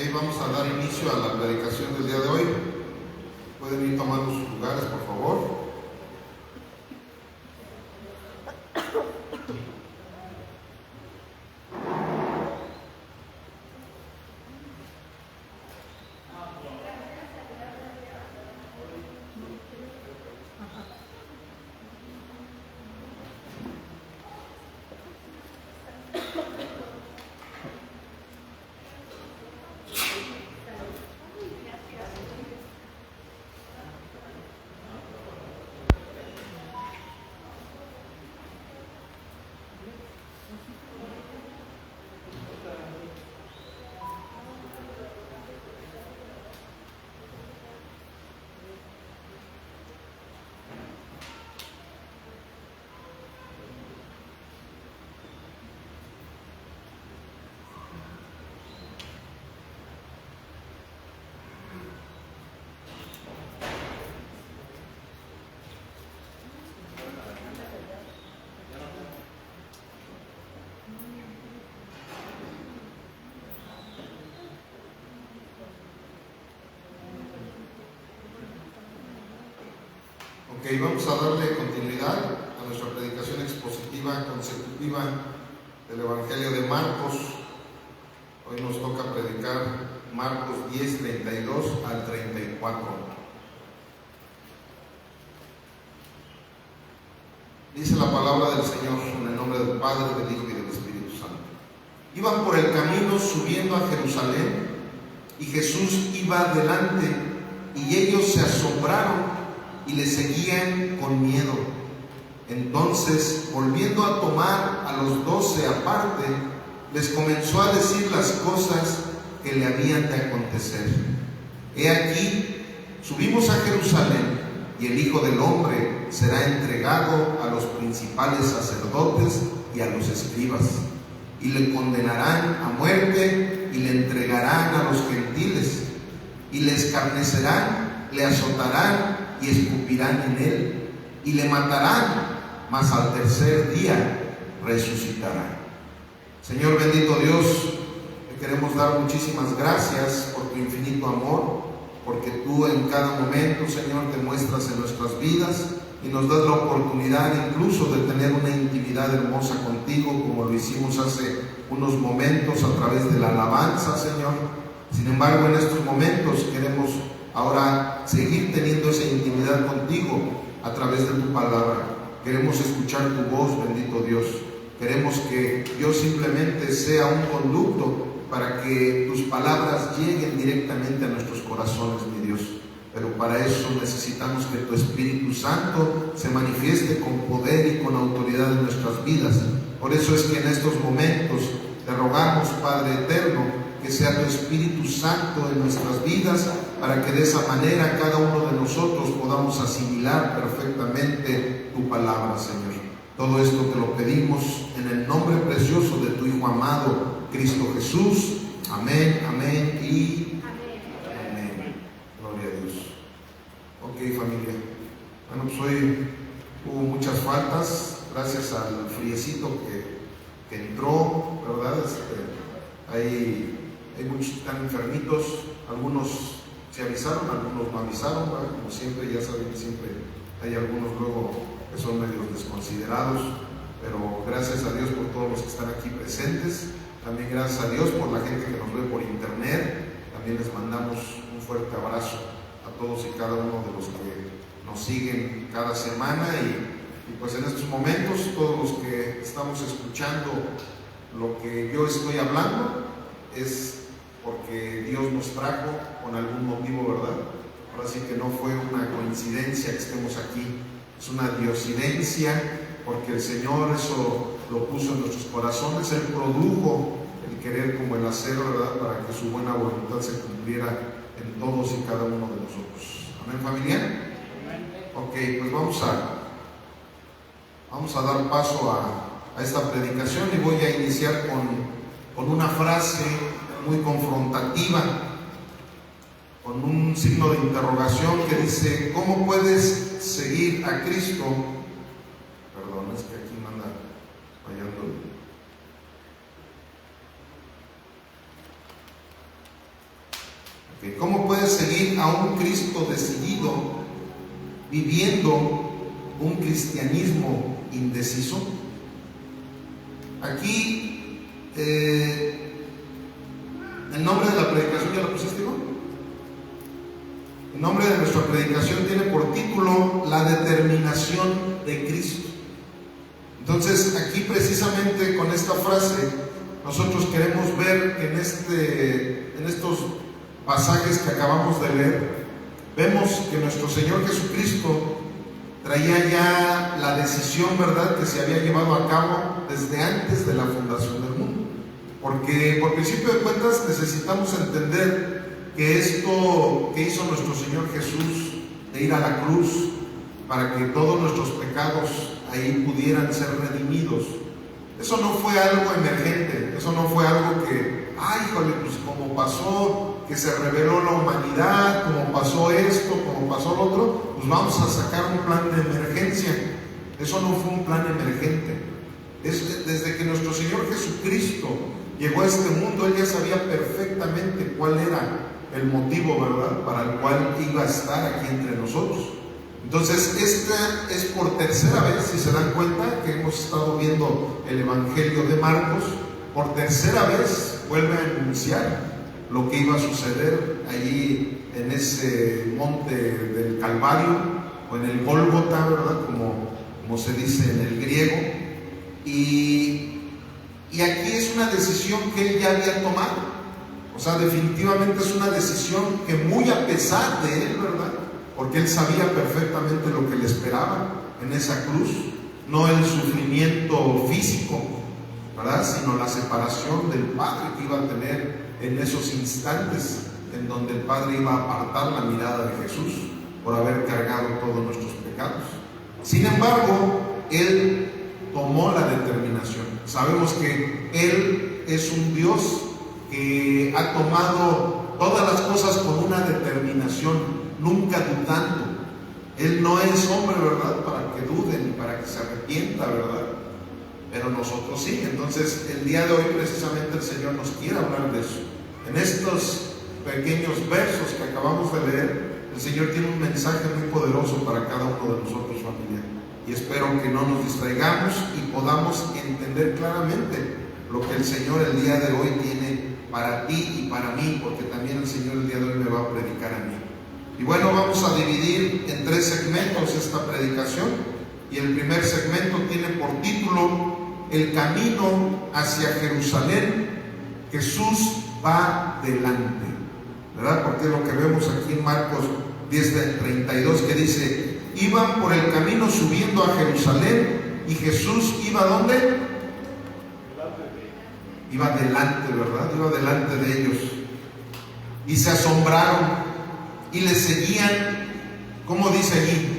Vamos a dar inicio a la predicación del día de hoy. Pueden ir tomando sus lugares, por favor. Vamos a darle continuidad a nuestra predicación expositiva consecutiva del Evangelio de Marcos. Hoy nos toca predicar Marcos 10, 32 al 34. Dice la palabra del Señor en el nombre del Padre, del Hijo y del Espíritu Santo. Iban por el camino subiendo a Jerusalén, y Jesús iba adelante, y ellos se asombraron y le seguían con miedo. Entonces, volviendo a tomar a los 12 aparte, les comenzó a decir las cosas que le habían de acontecer. He aquí, subimos a Jerusalén, y el Hijo del Hombre será entregado a los principales sacerdotes y a los escribas, y le condenarán a muerte, y le entregarán a los gentiles, y le escarnecerán, le azotarán y escupirán en él, y le matarán, mas al tercer día resucitará. Señor bendito Dios, te queremos dar muchísimas gracias por tu infinito amor, porque tú en cada momento, Señor, te muestras en nuestras vidas y nos das la oportunidad incluso de tener una intimidad hermosa contigo, como lo hicimos hace unos momentos a través de la alabanza, Señor. Sin embargo, en estos momentos queremos ahora seguir teniendo esa intimidad contigo a través de tu palabra. Queremos escuchar tu voz, bendito Dios. Queremos que yo simplemente sea un conducto para que tus palabras lleguen directamente a nuestros corazones, mi Dios. Pero para eso necesitamos que tu Espíritu Santo se manifieste con poder y con autoridad en nuestras vidas. Por eso es que en estos momentos te rogamos, Padre eterno, que sea tu Espíritu Santo en nuestras vidas, para que de esa manera cada uno de nosotros podamos asimilar perfectamente tu palabra, Señor. Todo esto te lo pedimos en el nombre precioso de tu Hijo amado, Cristo Jesús. Amén, amén y amén. Gloria a Dios. Ok, familia. Bueno, pues hoy hubo muchas faltas, gracias al friecito que entró, ¿verdad? Hay muchos que están enfermitos, algunos se avisaron, algunos no avisaron, ¿verdad? Como siempre, ya saben que siempre hay algunos luego que son medios desconsiderados, pero gracias a Dios por todos los que están aquí presentes, también gracias a Dios por la gente que nos ve por internet. También les mandamos un fuerte abrazo a todos y cada uno de los que nos siguen cada semana, y pues en estos momentos todos los que estamos escuchando lo que yo estoy hablando es porque Dios nos trajo con algún motivo, ¿verdad? Ahora sí que no fue una coincidencia que estemos aquí, es una diosidencia, porque el Señor eso lo puso en nuestros corazones. Él produjo el querer como el hacer, ¿verdad? Para que su buena voluntad se cumpliera en todos y cada uno de nosotros. ¿Amén, familia? Ok, pues vamos a dar paso a esta predicación, y voy a iniciar con una frase muy confrontativa, con un signo de interrogación que dice: ¿cómo puedes seguir a Cristo? Perdón, es que aquí me anda fallando. seguir a un Cristo decidido viviendo un cristianismo indeciso? Aquí, el nombre de la predicación, ¿ya lo pusiste, ¿no? El nombre de nuestra predicación tiene por título La determinación de Cristo. Entonces, aquí precisamente con esta frase, nosotros queremos ver que en estos pasajes que acabamos de leer, vemos que nuestro Señor Jesucristo traía ya la decisión, ¿verdad?, que se había llevado a cabo desde antes de la fundación del mundo. Porque por principio de cuentas necesitamos entender que esto que hizo nuestro Señor Jesús, de ir a la cruz para que todos nuestros pecados ahí pudieran ser redimidos, eso no fue algo emergente, eso no fue algo que, ay, híjole, pues como pasó que se reveló la humanidad, como pasó esto, como pasó lo otro, pues vamos a sacar un plan de emergencia. Eso no fue un plan emergente. Desde que nuestro Señor Jesucristo llegó a este mundo, Él ya sabía perfectamente cuál era el motivo, ¿verdad?, para el cual iba a estar aquí entre nosotros. Entonces, esta es por tercera vez, si se dan cuenta, que hemos estado viendo el Evangelio de Marcos. Por tercera vez vuelve a anunciar lo que iba a suceder allí en ese monte del Calvario, o en el Gólgota, ¿verdad?, como se dice en el griego. Y aquí es una decisión que Él ya había tomado. O sea, definitivamente es una decisión que, muy a pesar de Él, ¿verdad?, porque Él sabía perfectamente lo que le esperaba en esa cruz, no el sufrimiento físico, ¿verdad?, sino la separación del Padre que iba a tener en esos instantes en donde el Padre iba a apartar la mirada de Jesús por haber cargado todos nuestros pecados. Sin embargo, Él tomó la determinación. Sabemos que Él es un Dios que ha tomado todas las cosas con una determinación, nunca dudando. Él no es hombre, ¿verdad?, para que dude ni para que se arrepienta, ¿verdad?, pero nosotros sí. Entonces, el día de hoy precisamente el Señor nos quiere hablar de eso. En estos pequeños versos que acabamos de leer, el Señor tiene un mensaje muy poderoso para cada uno de nosotros, familia. Y espero que no nos distraigamos y podamos entender claramente lo que el Señor el día de hoy tiene para ti y para mí, porque también el Señor el día de hoy me va a predicar a mí. Y bueno, vamos a dividir en 3 segmentos esta predicación, y el primer segmento tiene por título El camino hacia Jerusalén. Jesús va delante, ¿verdad? Porque es lo que vemos aquí en Marcos 10:32, que dice: iban por el camino subiendo a Jerusalén, y Jesús iba ¿dónde? Iba delante, ¿verdad? Iba delante de ellos. Y se asombraron y le seguían. ¿Cómo dice allí?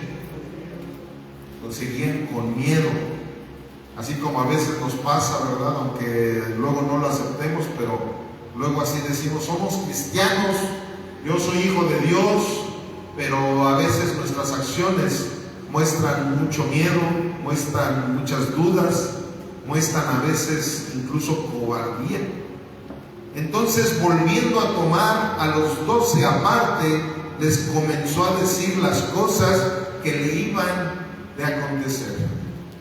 Lo seguían con miedo. Así como a veces nos pasa, ¿verdad?, aunque luego no lo aceptemos, pero luego así decimos: somos cristianos, yo soy hijo de Dios, pero a veces nuestras acciones muestran mucho miedo, muestran muchas dudas, muestran a veces incluso cobardía. Entonces, volviendo a tomar a los 12 aparte, les comenzó a decir las cosas que le iban de acontecer,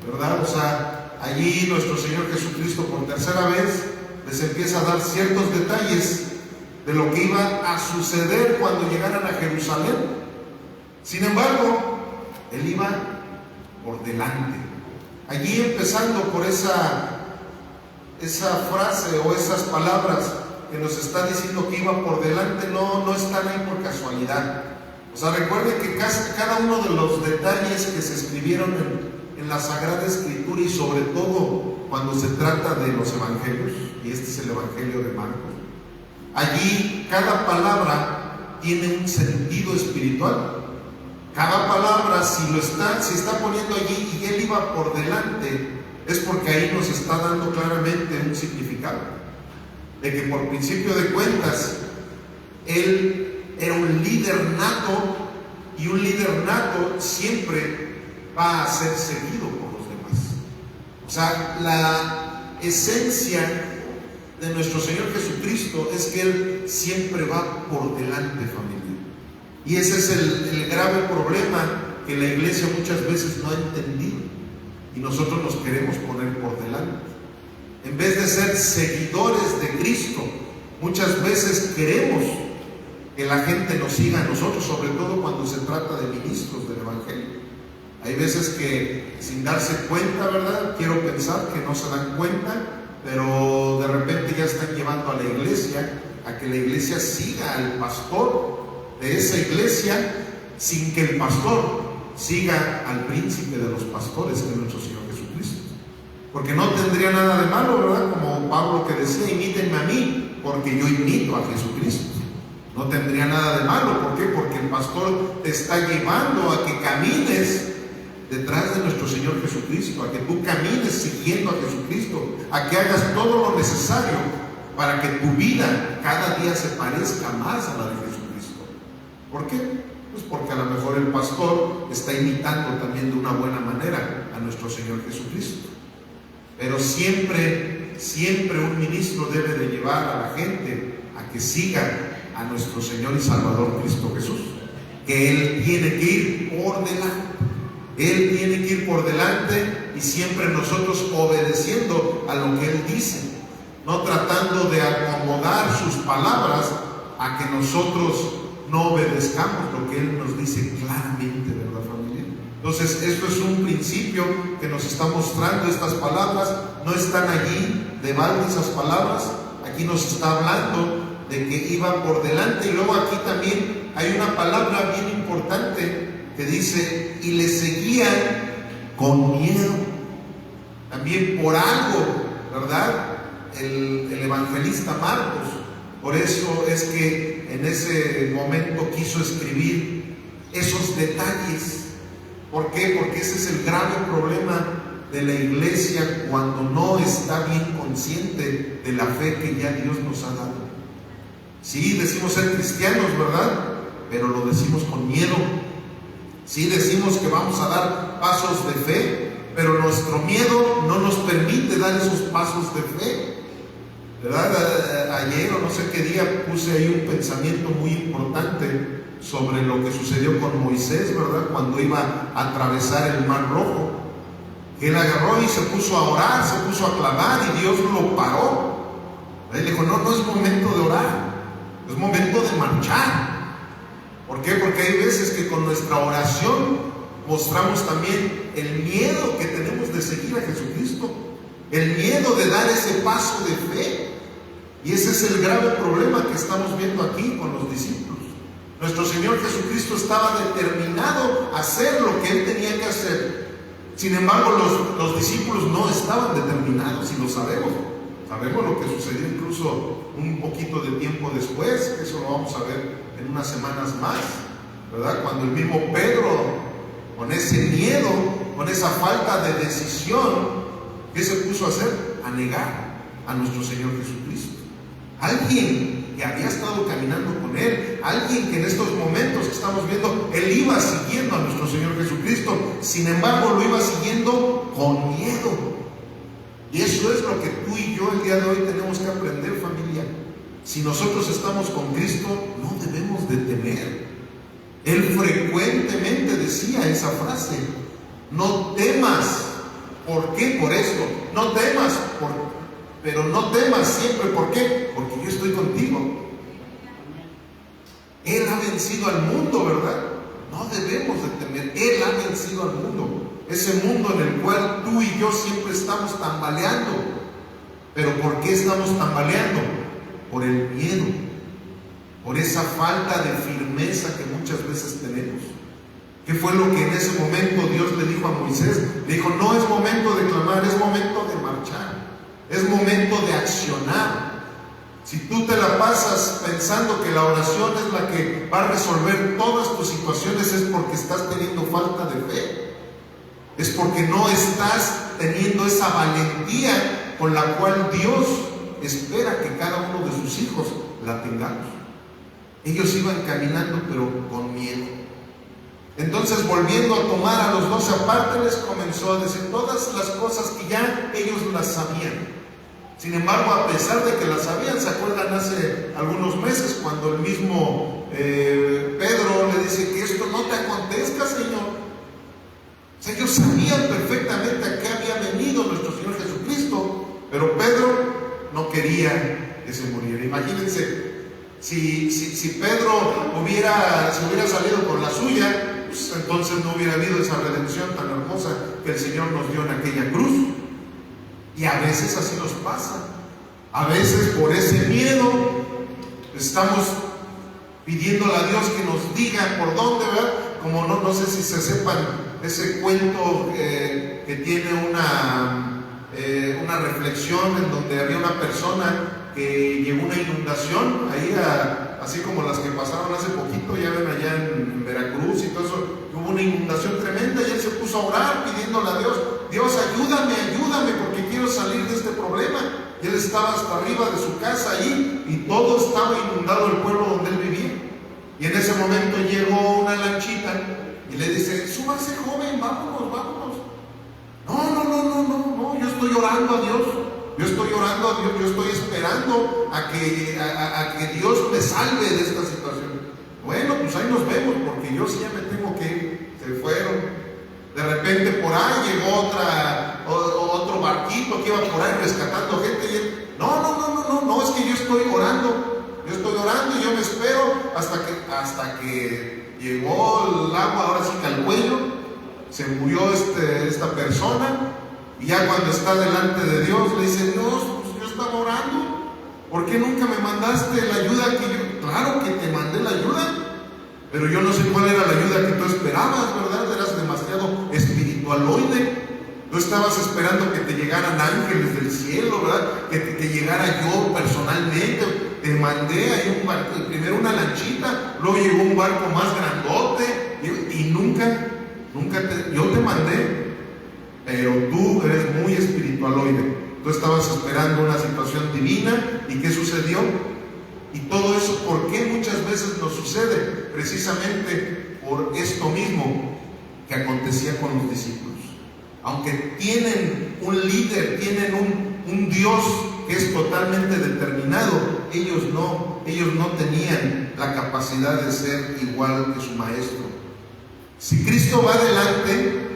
¿verdad? O sea, allí nuestro Señor Jesucristo por tercera vez les empieza a dar ciertos detalles de lo que iba a suceder cuando llegaran a Jerusalén. Sin embargo, Él iba por delante. Allí, empezando por esa frase o esas palabras que nos está diciendo que iba por delante, no están ahí por casualidad. O sea, recuerden que cada uno de los detalles que se escribieron en la Sagrada Escritura, y sobre todo cuando se trata de los evangelios, y este es el Evangelio de Marcos, allí cada palabra tiene un sentido espiritual. Cada palabra, si está poniendo allí y Él iba por delante, es porque ahí nos está dando claramente un significado de que, por principio de cuentas, Él era un líder nato, y un líder nato siempre va a ser seguido por los demás. O sea, la esencia de nuestro Señor Jesucristo es que Él siempre va por delante, familia. Y ese es el grave problema que la iglesia muchas veces no ha entendido. Y nosotros nos queremos poner por delante. En vez de ser seguidores de Cristo, muchas veces queremos que la gente nos siga a nosotros, sobre todo cuando se trata de ministros del Evangelio. Hay veces que sin darse cuenta, ¿verdad? Quiero pensar que no se dan cuenta, pero de repente ya están llevando a la iglesia a que la iglesia siga al pastor de esa iglesia sin que el pastor siga al príncipe de los pastores, que es nuestro Señor Jesucristo. Porque no tendría nada de malo, ¿verdad? Como Pablo que decía, imítenme a mí, porque yo imito a Jesucristo. No tendría nada de malo. ¿Por qué? Porque el pastor te está llevando a que camines detrás de nuestro Señor Jesucristo, a que tú camines siguiendo a Jesucristo, a que hagas todo lo necesario para que tu vida cada día se parezca más a la de Jesucristo. ¿Por qué? Pues porque a lo mejor el pastor está imitando también de una buena manera a nuestro Señor Jesucristo. Pero siempre un ministro debe de llevar a la gente a que siga a nuestro Señor y Salvador Cristo Jesús, que Él tiene que ir por delante. Él tiene que ir por delante y siempre nosotros obedeciendo a lo que Él dice, no tratando de acomodar sus palabras a que nosotros no obedezcamos lo que Él nos dice claramente, ¿verdad, familia? Entonces, esto es un principio que nos está mostrando. Estas palabras no están allí de balde, esas palabras. Aquí nos está hablando de que iban por delante. Y luego aquí también hay una palabra bien importante que dice, y le seguían con miedo. También por algo, ¿verdad? El evangelista Marcos, por eso es que en ese momento quiso escribir esos detalles. ¿Por qué? Porque ese es el grave problema de la iglesia cuando no está bien consciente de la fe que ya Dios nos ha dado. Sí, decimos ser cristianos, ¿verdad? Pero lo decimos con miedo. Sí, decimos que vamos a dar pasos de fe, pero nuestro miedo no nos permite dar esos pasos de fe, ¿verdad? Ayer o no sé qué día puse ahí un pensamiento muy importante sobre lo que sucedió con Moisés, ¿verdad? Cuando iba a atravesar el Mar Rojo. Él agarró y se puso a orar, se puso a clamar y Dios lo paró. Él dijo, no es momento de orar, es momento de marchar. ¿Por qué? Porque hay veces que con nuestra oración mostramos también el miedo que tenemos de seguir a Jesucristo, el miedo de dar ese paso de fe. Y ese es el grave problema que estamos viendo aquí con los discípulos. Nuestro Señor Jesucristo estaba determinado a hacer lo que Él tenía que hacer. Sin embargo, los discípulos no estaban determinados, y lo sabemos. Sabemos lo que sucedió incluso un poquito de tiempo después, eso lo vamos a ver en unas semanas más, ¿verdad? Cuando el mismo Pedro, con ese miedo, con esa falta de decisión, ¿qué se puso a hacer? A negar a nuestro Señor Jesucristo. Alguien que había estado caminando con Él, alguien que en estos momentos que estamos viendo, Él iba siguiendo a nuestro Señor Jesucristo, sin embargo lo iba siguiendo con miedo. Y eso es lo que tú y yo el día de hoy tenemos que aprender, familia. Si nosotros estamos con Cristo, no debemos de temer. Él frecuentemente decía esa frase, no temas. ¿Por qué? Por esto. No temas, pero no temas siempre. ¿Por qué? Porque yo estoy contigo. Él ha vencido al mundo, ¿verdad? No debemos de temer. Él ha vencido al mundo. Ese mundo en el cual tú y yo siempre estamos tambaleando. ¿Pero por qué estamos tambaleando? Por el miedo, por esa falta de firmeza que muchas veces tenemos. ¿Qué fue lo que en ese momento Dios le dijo a Moisés? Le dijo, no es momento de clamar, es momento de marchar, es momento de accionar. Si tú te la pasas pensando que la oración es la que va a resolver todas tus situaciones, es porque estás teniendo falta de fe. Es porque no estás teniendo esa valentía con la cual Dios espera que cada uno de sus hijos la tengamos. Ellos iban caminando pero con miedo. Entonces, volviendo a tomar a los 12 aparte, les comenzó a decir todas las cosas que ya ellos las sabían. Sin embargo, a pesar de que las sabían, ¿se acuerdan hace algunos meses cuando el mismo Pedro le dice que esto no te acontezca, Señor? O sea, ellos sabían perfectamente a qué había venido nuestro Señor Jesucristo, pero Pedro no quería que se muriera. Imagínense, si Pedro hubiera salido con la suya, pues entonces no hubiera habido esa redención tan hermosa que el Señor nos dio en aquella cruz. Y a veces así nos pasa. A veces por ese miedo estamos pidiéndole a Dios que nos diga por dónde, ¿verdad? Como no sé si se sepan ese cuento que tiene una reflexión en donde había una persona que llegó una inundación ahí así como las que pasaron hace poquito, ya ven allá en Veracruz y todo eso, hubo una inundación tremenda y él se puso a orar pidiéndole a Dios, Dios ayúdame porque quiero salir de este problema. Y él estaba hasta arriba de su casa ahí y todo estaba inundado el pueblo donde él vivía. Y en ese momento llegó una lanchita y le dice, súbase joven, vámonos. No, yo estoy orando a Dios, yo estoy esperando a que Dios me salve de esta situación. Bueno, pues ahí nos vemos, porque yo sí ya me tengo que ir. Se fueron. De repente por ahí llegó otro barquito que iba por ahí rescatando gente y él, no, es que yo estoy orando y yo me espero hasta que llegó el agua, ahora sí que al cuello, se murió esta persona. Y ya cuando está delante de Dios le dice, Dios, pues yo estaba orando, ¿por qué nunca me mandaste la ayuda que yo? Claro que te mandé la ayuda, pero yo no sé cuál era la ayuda que tú esperabas, ¿verdad? Eras demasiado espiritualoide. Tú estabas esperando que te llegaran ángeles del cielo, ¿verdad? Que llegara yo personalmente. Te mandé ahí un barco, primero una lanchita, luego llegó un barco más grandote y nunca yo te mandé. Pero tú eres muy espiritualoide. Tú estabas esperando una situación divina. ¿Y qué sucedió? Y todo eso, ¿por qué muchas veces nos sucede? Precisamente por esto mismo que acontecía con los discípulos. Aunque tienen un líder, tienen un Dios que es totalmente determinado, ellos no tenían la capacidad de ser igual que su maestro. Si Cristo va adelante,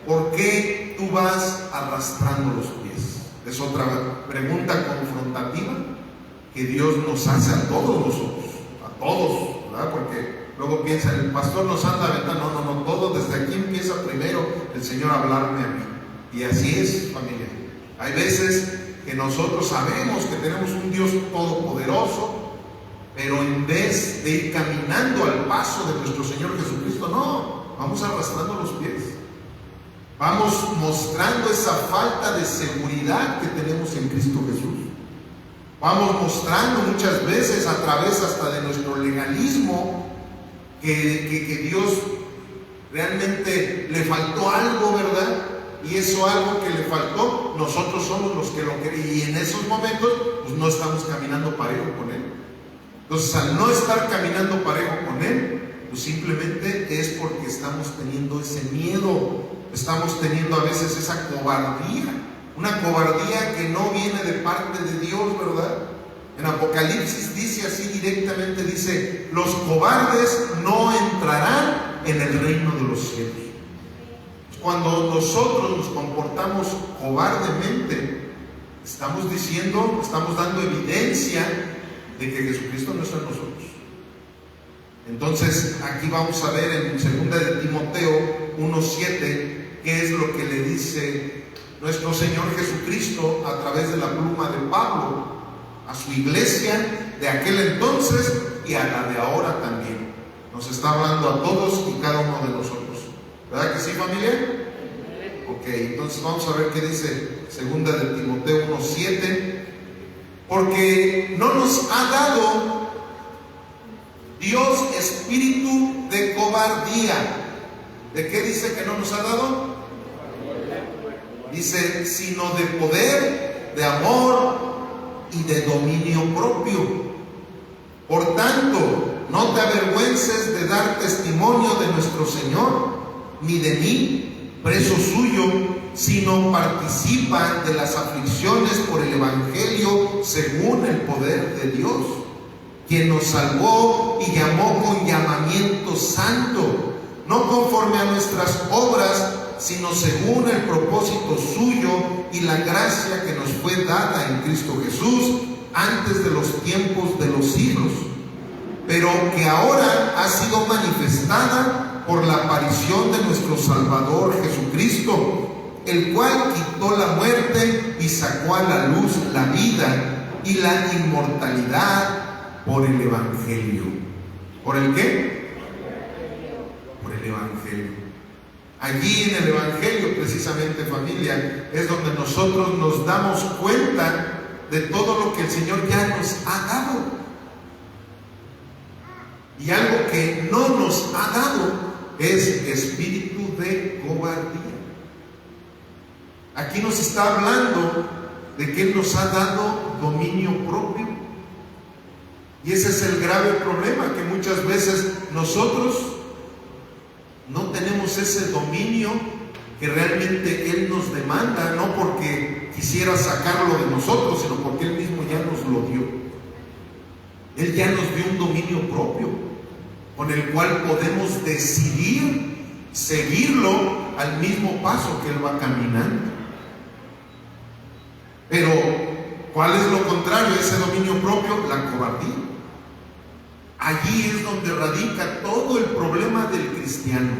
¿por qué tú vas arrastrando los pies? Es otra pregunta confrontativa que Dios nos hace a todos nosotros, ¿verdad? Porque luego piensan, el pastor nos anda aventando, no, todo desde aquí empieza primero el Señor a hablarme a mí. Y así es, familia. Hay veces que nosotros sabemos que tenemos un Dios todopoderoso, pero en vez de ir caminando al paso de nuestro Señor Jesucristo, no, vamos arrastrando los pies. Vamos mostrando esa falta de seguridad que tenemos en Cristo Jesús. Vamos mostrando muchas veces a través hasta de nuestro legalismo que Dios realmente le faltó algo, ¿verdad? Y eso algo que le faltó, nosotros somos los que lo queremos. Y en esos momentos, pues no estamos caminando parejo con Él. Entonces, al no estar caminando parejo con Él, pues simplemente es porque estamos teniendo ese miedo. Estamos teniendo a veces esa cobardía. Una cobardía que no viene de parte de Dios, ¿verdad? En Apocalipsis dice así directamente, dice, los cobardes no entrarán en el reino de los cielos. Cuando nosotros nos comportamos cobardemente, estamos dando evidencia de que Jesucristo no está en nosotros. Entonces, aquí vamos a ver en 2 de Timoteo 1:7, qué es lo que le dice nuestro Señor Jesucristo a través de la pluma de Pablo a su iglesia de aquel entonces y a la de ahora también. Nos está hablando a todos y cada uno de nosotros. ¿Verdad que sí, familia? Ok, entonces vamos a ver qué dice 2 de Timoteo 1:7. Porque no nos ha dado Dios espíritu de cobardía. ¿De qué dice que no nos ha dado? Dice, sino de poder, de amor y de dominio propio. Por tanto, no te avergüences de dar testimonio de nuestro Señor, ni de mí, preso suyo, sino participa de las aflicciones por el Evangelio según el poder de Dios, quien nos salvó y llamó con llamamiento santo, no conforme a nuestras obras, sino según el propósito suyo y la gracia que nos fue dada en Cristo Jesús antes de los tiempos de los siglos, pero que ahora ha sido manifestada por la aparición de nuestro Salvador Jesucristo, el cual quitó la muerte y sacó a la luz la vida y la inmortalidad por el Evangelio. ¿Por el qué? Por el Evangelio. Allí en el Evangelio, precisamente, familia, es donde nosotros nos damos cuenta de todo lo que el Señor ya nos ha dado. Y algo que no nos ha dado es espíritu de cobardía. Aquí nos está hablando de que Él nos ha dado dominio propio. Y ese es el grave problema, que muchas veces nosotros no tenemos ese dominio que realmente Él nos demanda, no porque quisiera sacarlo de nosotros, sino porque Él mismo ya nos lo dio. Él ya nos dio un dominio propio, con el cual podemos decidir seguirlo al mismo paso que Él va caminando. Pero, ¿cuál es lo contrario a ese dominio propio? La cobardía. Allí es donde radica todo el problema del cristiano.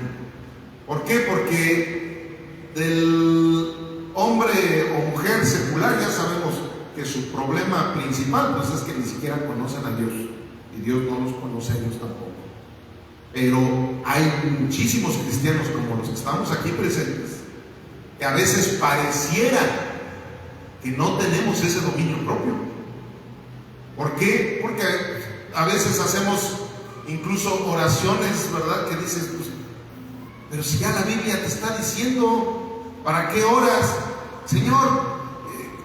¿Por qué? Porque del hombre o mujer secular ya sabemos que su problema principal pues es que ni siquiera conocen a Dios, y Dios no los conoce a ellos tampoco. Pero hay muchísimos cristianos como los que estamos aquí presentes, que a veces pareciera que no tenemos ese dominio propio. ¿Por qué? Porque a veces hacemos incluso oraciones, ¿verdad? Que dices, pues, pero si ya la Biblia te está diciendo, ¿para qué oras? Señor,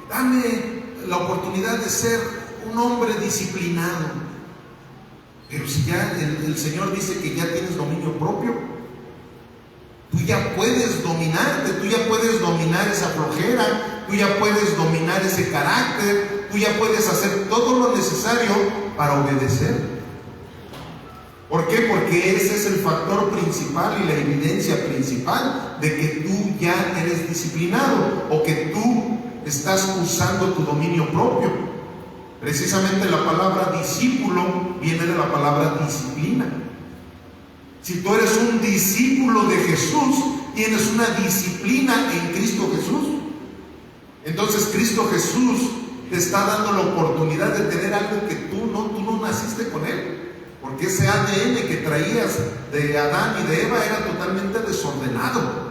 dame la oportunidad de ser un hombre disciplinado. Pero si ya el Señor dice que ya tienes dominio propio, tú ya puedes dominarte, tú ya puedes dominar esa flojera, tú ya puedes dominar ese carácter, tú ya puedes hacer todo lo necesario para obedecer. ¿Por qué? Porque ese es el factor principal y la evidencia principal de que tú ya eres disciplinado o que tú estás usando tu dominio propio. Precisamente la palabra discípulo viene de la palabra disciplina. Si tú eres un discípulo de Jesús, tienes una disciplina en Cristo Jesús. Entonces Cristo Jesús te está dando la oportunidad de tener algo que tú no naciste con Él, porque ese ADN que traías de Adán y de Eva era totalmente desordenado.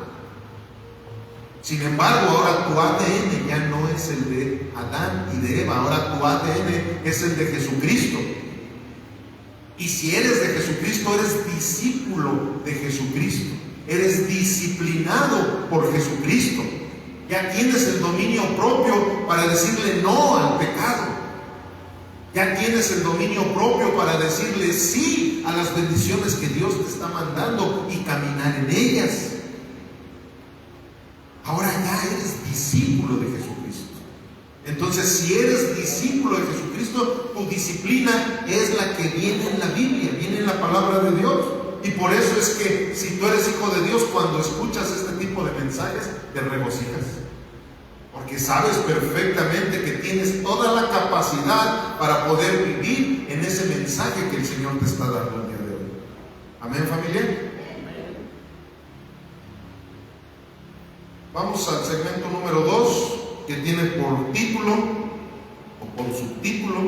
Sin embargo, ahora tu ADN ya no es el de Adán y de Eva, ahora tu ADN es el de Jesucristo. Y si eres de Jesucristo, eres discípulo de Jesucristo, eres disciplinado por Jesucristo. Ya tienes el dominio propio para decirle no al pecado. Ya tienes el dominio propio para decirle sí a las bendiciones que Dios te está mandando y caminar en ellas. Ahora ya eres discípulo de Jesucristo. Entonces, si eres discípulo de Jesucristo, tu disciplina es la que viene en la Biblia, viene en la palabra de Dios. Y por eso es que si tú eres hijo de Dios, cuando escuchas este tipo de mensajes, te regocijas. Porque sabes perfectamente que tienes toda la capacidad para poder vivir en ese mensaje que el Señor te está dando el día de hoy. Amén, familia. Vamos al segmento número 2, que tiene por título o por subtítulo: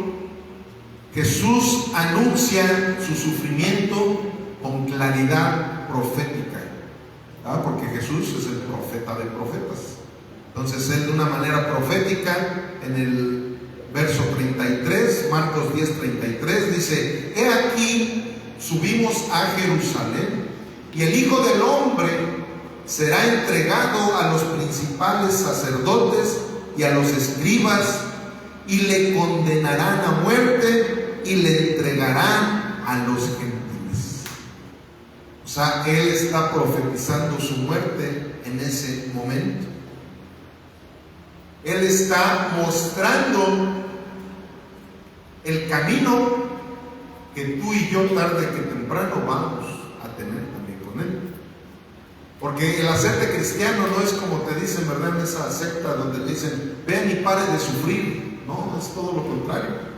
Jesús anuncia su sufrimiento con claridad profética. Porque Jesús es el profeta de profetas. Entonces Él, de una manera profética, en el verso 33, Marcos 10:33, dice: He aquí, subimos a Jerusalén, y el Hijo del Hombre será entregado a los principales sacerdotes y a los escribas, y le condenarán a muerte y le entregarán a los gentiles. O sea, Él está profetizando su muerte en ese momento. Él está mostrando el camino que tú y yo tarde que temprano vamos a tener también con Él. Porque el hacerte cristiano no es como te dicen, ¿verdad? En esa secta donde te dicen, ven y pare de sufrir. No, es todo lo contrario.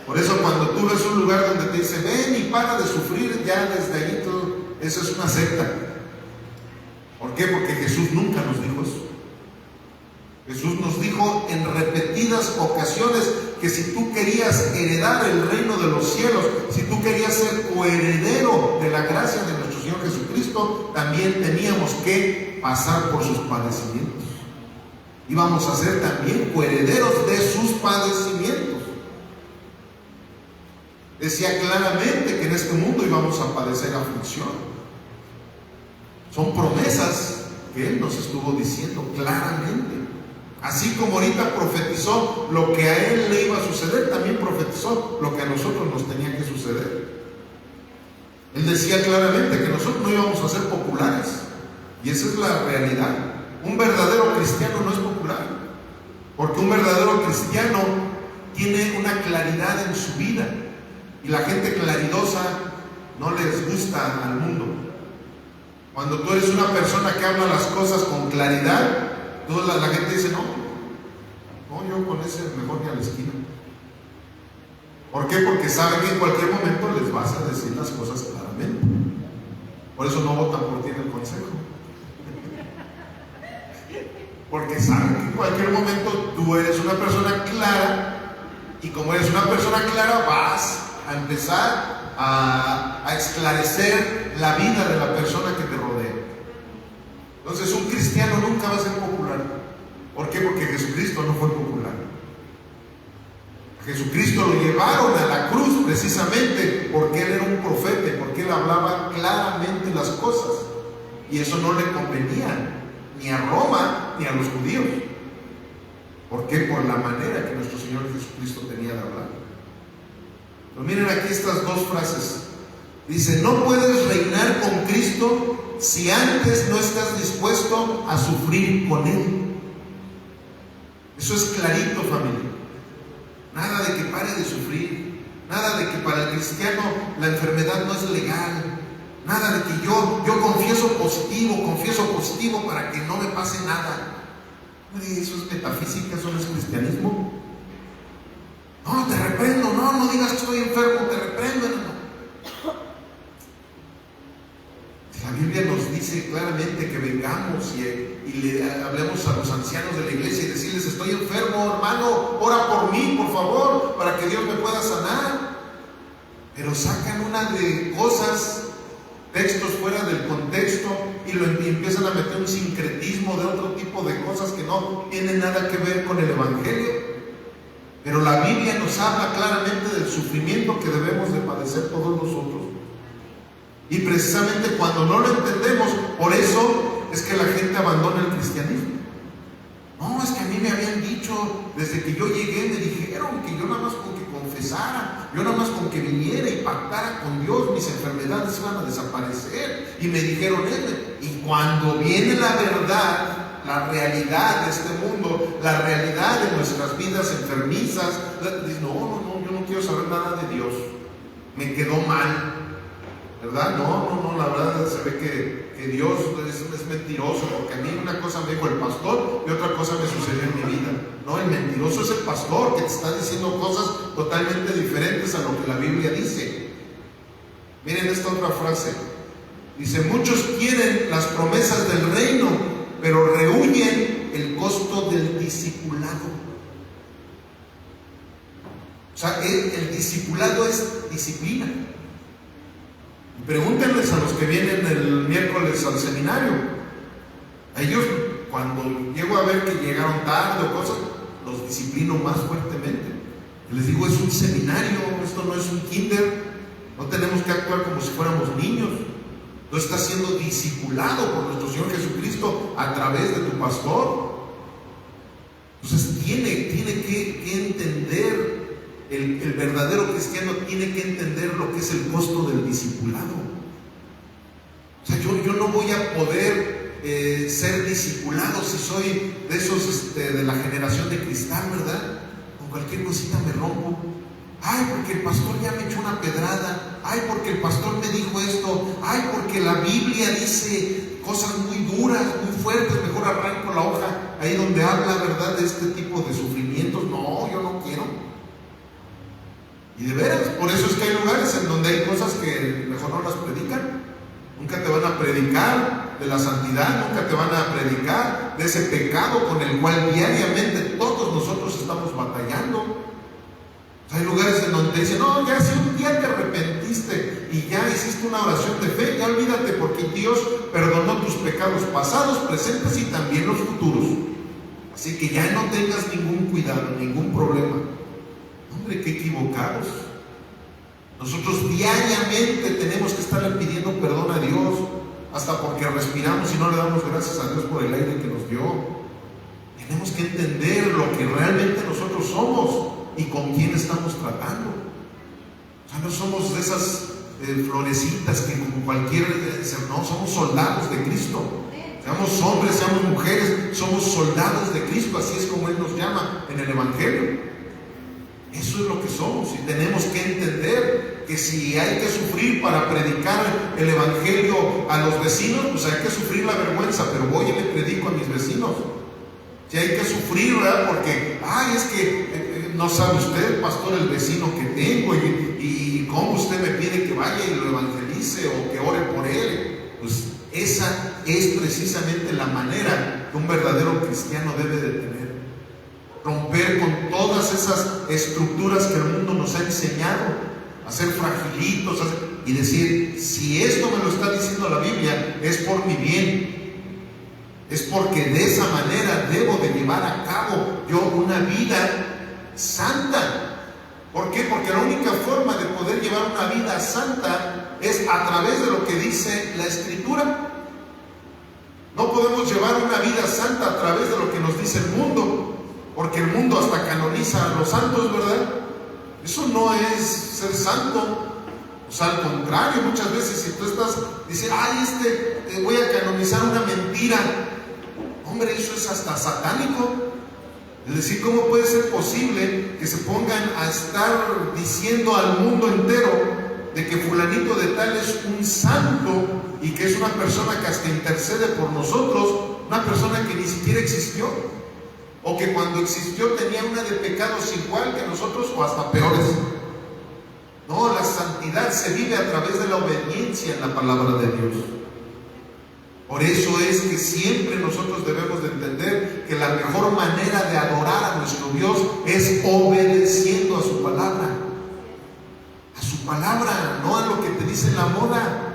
Por eso cuando tú ves un lugar donde te dice, ven y para de sufrir, ya desde ahí todo, eso es una secta. ¿Por qué? Porque Jesús nunca nos dijo eso. Jesús nos dijo en repetidas ocasiones que si tú querías heredar el reino de los cielos, si tú querías ser coheredero de la gracia de nuestro Señor Jesucristo, también teníamos que pasar por sus padecimientos. Íbamos a ser también coherederos de sus padecimientos. Decía claramente que en este mundo íbamos a padecer aflicción. Son promesas que Él nos estuvo diciendo claramente. Así como ahorita profetizó lo que a Él le iba a suceder, también profetizó lo que a nosotros nos tenía que suceder. Él decía claramente que nosotros no íbamos a ser populares. Y esa es la realidad. Un verdadero cristiano no es popular. Porque un verdadero cristiano tiene una claridad en su vida. Y la gente claridosa no les gusta al mundo. Cuando tú eres una persona que habla las cosas con claridad, toda la gente dice, no, yo con ese mejor ni a la esquina. ¿Por qué? Porque saben que en cualquier momento les vas a decir las cosas claramente. Por eso no votan por ti en el consejo. Porque saben que en cualquier momento tú eres una persona clara, y como eres una persona clara, vas a empezar a esclarecer la vida de la persona que te rodea. Entonces un cristiano nunca va a ser popular. ¿Por qué? Porque Jesucristo no fue popular. A Jesucristo lo llevaron a la cruz precisamente porque Él era un profeta, porque Él hablaba claramente las cosas. Y eso no le convenía ni a Roma ni a los judíos. ¿Por qué? Por la manera que nuestro Señor Jesucristo tenía de hablar. Pero miren aquí estas dos frases. Dice, no puedes reinar con Cristo si antes no estás dispuesto a sufrir con Él. Eso es clarito, familia. Nada de que pare de sufrir. Nada de que para el cristiano la enfermedad no es legal. Nada de que yo confieso positivo para que no me pase nada. Eso es metafísica, eso no es cristianismo. No, te reprendo, no digas que estoy enfermo, te reprendo. No. La Biblia nos dice claramente que vengamos y le hablemos a los ancianos de la iglesia y decirles, estoy enfermo, hermano, ora por mí, por favor, para que Dios me pueda sanar. Pero sacan una de cosas, textos fuera del contexto, y empiezan a meter un sincretismo de otro tipo de cosas que no tienen nada que ver con el Evangelio. Pero la Biblia nos habla claramente del sufrimiento que debemos de padecer todos nosotros. Y precisamente cuando no lo entendemos, por eso es que la gente abandona el cristianismo. No, es que a mí me habían dicho, desde que yo llegué, me dijeron que yo nada más con que confesara, yo nada más con que viniera y pactara con Dios, mis enfermedades iban a desaparecer. Y me dijeron, y cuando viene la verdad, la realidad de este mundo, la realidad de nuestras vidas enfermizas, dices, no, yo no quiero saber nada de Dios, me quedó mal, ¿verdad? No, la verdad se ve que Dios es mentiroso, porque a mí una cosa me dijo el pastor y otra cosa me sucedió en mi vida. No, el mentiroso es el pastor que te está diciendo cosas totalmente diferentes a lo que la Biblia dice. Miren esta otra frase, dice, muchos quieren las promesas del reino, pero rehuyen el costo del discipulado. O sea, el discipulado es disciplina. Pregúntenles a los que vienen el miércoles al seminario. A ellos, cuando llego a ver que llegaron tarde o cosas, los disciplino más fuertemente. Les digo, es un seminario, esto no es un kinder. No tenemos que actuar como si fuéramos niños. Tú estás siendo discipulado por nuestro Señor Jesucristo a través de tu pastor. Entonces tiene que entender, el verdadero cristiano tiene que entender lo que es el costo del discipulado. O sea, yo no voy a poder ser discipulado si soy de esos de la generación de cristal, ¿verdad? Con cualquier cosita me rompo. Ay, porque el pastor ya me echó una pedrada. Ay, porque el pastor me dijo esto. Ay, porque la Biblia dice cosas muy duras, muy fuertes. Mejor arranco la hoja ahí donde habla, ¿verdad?, de este tipo de sufrimientos. No, yo no quiero. Y de veras, por eso es que hay lugares en donde hay cosas que mejor no las predican. Nunca te van a predicar de la santidad, nunca te van a predicar de ese pecado con el cual diariamente todos nosotros estamos batallando. Hay lugares en donde te dicen, no, ya si un día te arrepentiste y ya hiciste una oración de fe, ya olvídate, porque Dios perdonó tus pecados pasados, presentes y también los futuros. Así que ya no tengas ningún cuidado, ningún problema. Hombre, qué equivocados. Nosotros diariamente tenemos que estarle pidiendo perdón a Dios, hasta porque respiramos y no le damos gracias a Dios por el aire que nos dio. Tenemos que entender lo que realmente nosotros somos y con quién estamos tratando. O sea, no somos de esas florecitas que como cualquier, no, somos soldados de Cristo. Seamos hombres, seamos mujeres, somos soldados de Cristo, así es como Él nos llama en el Evangelio. Eso es lo que somos, y tenemos que entender que si hay que sufrir para predicar el Evangelio a los vecinos, pues hay que sufrir la vergüenza, pero voy y le predico a mis vecinos. Si hay que sufrir, ¿verdad? Porque, es que no sabe usted, pastor, el vecino que tengo, y cómo usted me pide que vaya y lo evangelice o que ore por él. Pues esa es precisamente la manera que un verdadero cristiano debe de tener. Romper con todas esas estructuras que el mundo nos ha enseñado, a ser fragilitos, y decir, si esto me lo está diciendo la Biblia, es por mi bien. Es porque de esa manera debo de llevar a cabo yo una vida santa. ¿Por qué? Porque la única forma de poder llevar una vida santa es a través de lo que dice la Escritura. No podemos llevar una vida santa a través de lo que nos dice el mundo, porque el mundo hasta canoniza a los santos, ¿verdad? Eso no es ser santo. O sea, al contrario, muchas veces si tú estás diciendo, voy a canonizar una mentira, hombre, eso es hasta satánico. Es decir, ¿cómo puede ser posible que se pongan a estar diciendo al mundo entero de que fulanito de tal es un santo y que es una persona que hasta intercede por nosotros, una persona que ni siquiera existió, o que cuando existió tenía una de pecados igual que nosotros o hasta peores? No, la santidad se vive a través de la obediencia en la palabra de Dios. Por eso es que siempre nosotros debemos de entender que la mejor manera de adorar a nuestro Dios es obedeciendo a su palabra. A su palabra, no a lo que te dice la moda,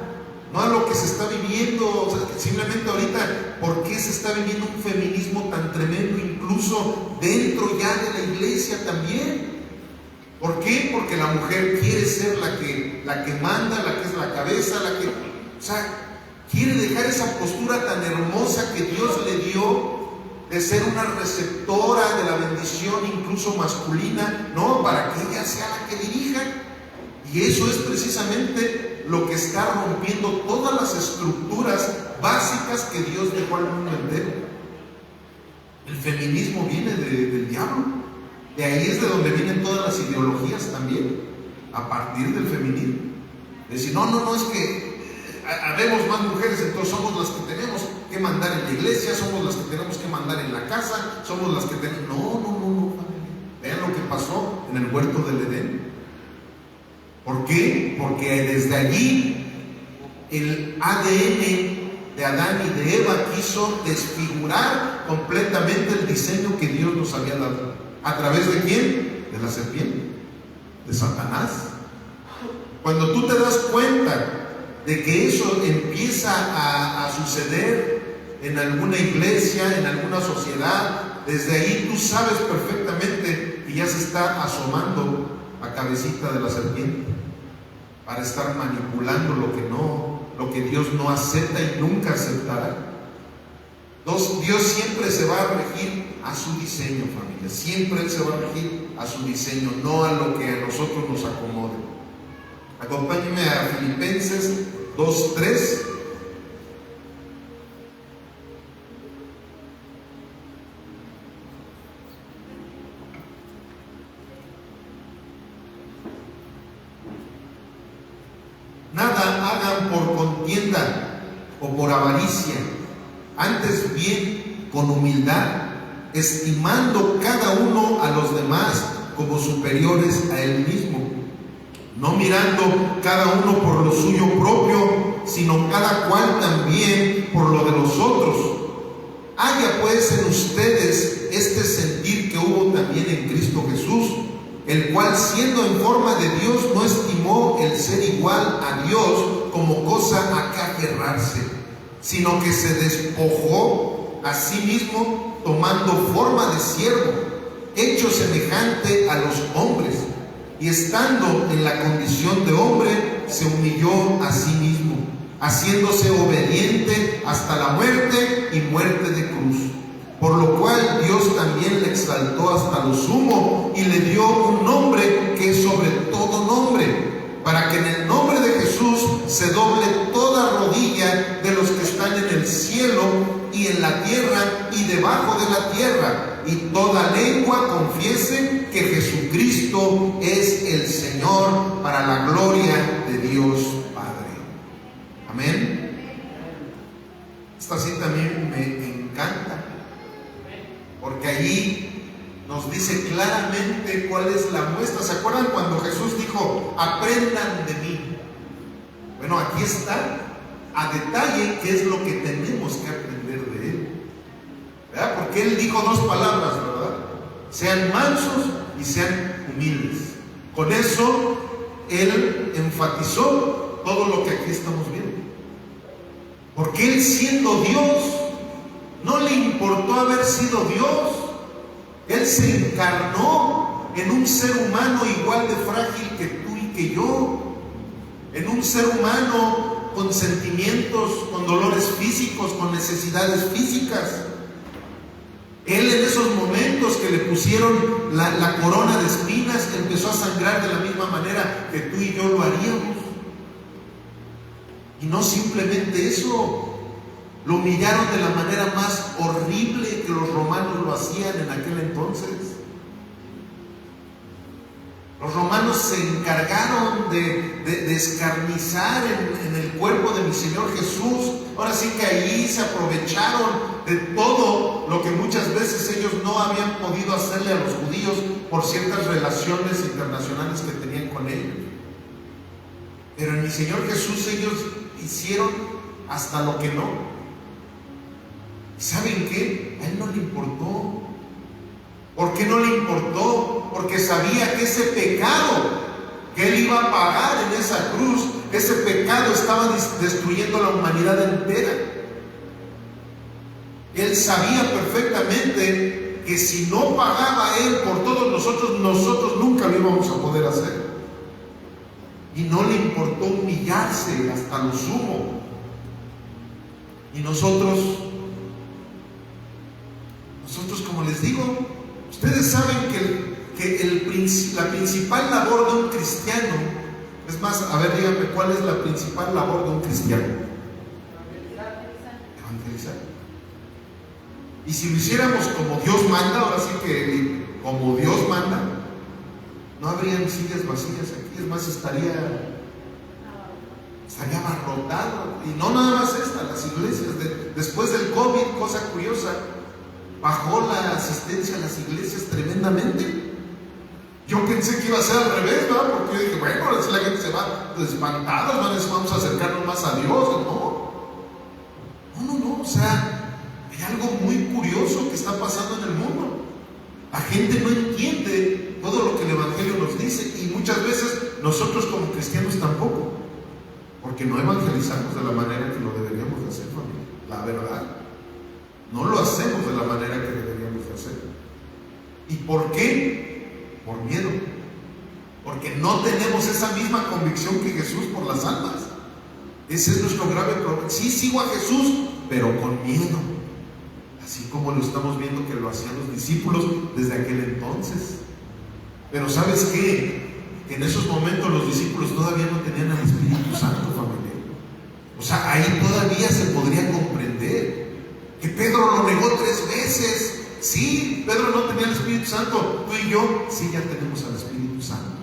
no a lo que se está viviendo. O sea, simplemente ahorita, ¿por qué se está viviendo un feminismo tan tremendo, incluso dentro ya de la iglesia también? ¿Por qué? Porque la mujer quiere ser la que manda, la que es la cabeza, quiere dejar esa postura tan hermosa que Dios le dio de ser una receptora de la bendición, incluso masculina, no, para que ella sea la que dirija. Y eso es precisamente lo que está rompiendo todas las estructuras básicas que Dios dejó al mundo entero. El feminismo viene del diablo. De ahí es de donde vienen todas las ideologías también, a partir del feminismo. Decir, no, es que habemos más mujeres, entonces somos las que tenemos que mandar en la iglesia, somos las que tenemos que mandar en la casa, somos las que tenemos... No, vean lo que pasó en el huerto del Edén. ¿Por qué? Porque desde allí el ADN de Adán y de Eva quiso desfigurar completamente el diseño que Dios nos había dado. ¿A través de quién? De la serpiente, de Satanás. Cuando tú te das cuenta de que eso empieza a suceder en alguna iglesia, en alguna sociedad, desde ahí tú sabes perfectamente que ya se está asomando la cabecita de la serpiente para estar manipulando lo que Dios no acepta y nunca aceptará. Dios siempre se va a regir a su diseño, familia. Siempre Él se va a regir a su diseño, no a lo que a nosotros nos acomode. Acompáñenme a Filipenses 2:3. contienda o por avaricia, antes bien con humildad, estimando cada uno a los demás como superiores a él mismo, no mirando cada uno por lo suyo propio, sino cada cual también por lo de los otros. Haya pues en ustedes este sentir que hubo también en Cristo Jesús, el cual siendo en forma de Dios no estimó el ser igual a Dios como cosa a que aferrarse, sino que se despojó a sí mismo, tomando forma de siervo, hecho semejante a los hombres, y estando en la condición de hombre, se humilló a sí mismo, haciéndose obediente hasta la muerte y muerte de cruz. Por lo cual Dios también le exaltó hasta lo sumo y le dio un nombre que es sobre todo nombre, para que en el nombre de Jesús se doble toda rodilla de los que están en el cielo y en la tierra y debajo de la tierra, y toda lengua confiese que Jesucristo es el Señor, para la gloria de Dios Padre. Amén. Esta cita a mí me encanta, porque allí nos dice claramente cuál es la muestra. ¿Se acuerdan cuando Jesús dijo, aprendan de mí? Bueno, aquí está a detalle qué es lo que tenemos que aprender de Él, ¿verdad? Porque Él dijo dos palabras, ¿verdad? Sean mansos y sean humildes. Con eso Él enfatizó todo lo que aquí estamos viendo. Porque Él, siendo Dios, no le importó haber sido Dios. Él se encarnó en un ser humano igual de frágil que tú y que yo, en un ser humano con sentimientos, con dolores físicos, con necesidades físicas. Él, en esos momentos que le pusieron la corona de espinas, empezó a sangrar de la misma manera que tú y yo lo haríamos. Y no simplemente eso, lo humillaron de la manera más horrible que los romanos lo hacían en aquel entonces. Los romanos se encargaron de escarnizar en el cuerpo de mi Señor Jesús. Ahora sí que ahí se aprovecharon de todo lo que muchas veces ellos no habían podido hacerle a los judíos por ciertas relaciones internacionales que tenían con ellos. Pero en mi Señor Jesús ellos hicieron hasta lo que no. ¿Saben qué? A Él no le importó. ¿Por qué no le importó? Porque sabía que ese pecado que Él iba a pagar en esa cruz, ese pecado estaba destruyendo la humanidad entera. Él sabía perfectamente que si no pagaba Él por todos nosotros nunca lo íbamos a poder hacer. Y no le importó humillarse hasta lo sumo. Y nosotros, como les digo, ustedes saben que la principal labor de un cristiano, es más, a ver, díganme, ¿cuál es la principal labor de un cristiano? Evangelizar. Y si lo hiciéramos como Dios manda, ahora sí que como Dios manda, no habrían sillas vacías aquí, es más, estaría abarrotado. Y no nada más las iglesias, después del COVID, cosa curiosa, bajó la asistencia a las iglesias tremendamente. Yo pensé que iba a ser al revés, ¿verdad? Porque yo dije, bueno, ahora sí la gente se va espantados, vamos a acercarnos más a Dios. No, o sea, hay algo muy curioso que está pasando en el mundo. La gente no entiende todo lo que el Evangelio nos dice, y muchas veces nosotros como cristianos tampoco, porque no evangelizamos de la manera que lo deberíamos de hacer, familia. La verdad, no lo hacemos de la manera que deberíamos de hacer. ¿Y por qué? Por miedo. Porque no tenemos esa misma convicción que Jesús por las almas. Ese es nuestro grave problema. Sí, sigo a Jesús, pero con miedo. Así como lo estamos viendo que lo hacían los discípulos desde aquel entonces. Pero ¿sabes qué? Que en esos momentos los discípulos todavía no tenían al Espíritu Santo, familia. O sea, ahí todavía se podría comprender que Pedro lo negó 3 veces. Sí, Pedro no tenía el Espíritu Santo. Tú y yo, sí, ya tenemos al Espíritu Santo.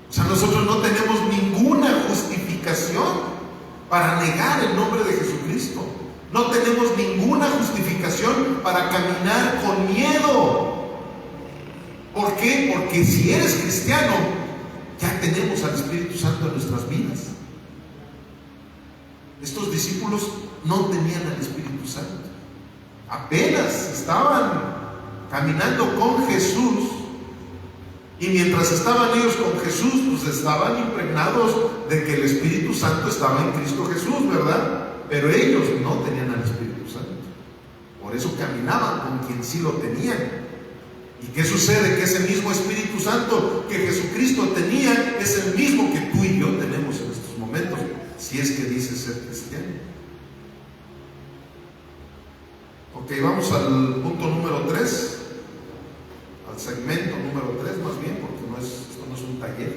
O sea, nosotros no tenemos ninguna justificación para negar el nombre de Jesucristo. No tenemos ninguna justificación para caminar con miedo. ¿Por qué? Porque si eres cristiano, ya tenemos al Espíritu Santo en nuestras vidas. Estos discípulos no tenían al Espíritu Santo. Apenas estaban caminando con Jesús, y mientras estaban ellos con Jesús, pues estaban impregnados de que el Espíritu Santo estaba en Cristo Jesús, ¿verdad? Pero ellos no tenían al Espíritu Santo. Por eso caminaban con quien sí lo tenían. ¿Y qué sucede? Que ese mismo Espíritu Santo que Jesucristo tenía es el mismo que tú y yo tenemos en estos momentos, si es que dices ser cristiano. Ok, vamos al punto número 3, al segmento número 3 más bien, porque esto no es un taller.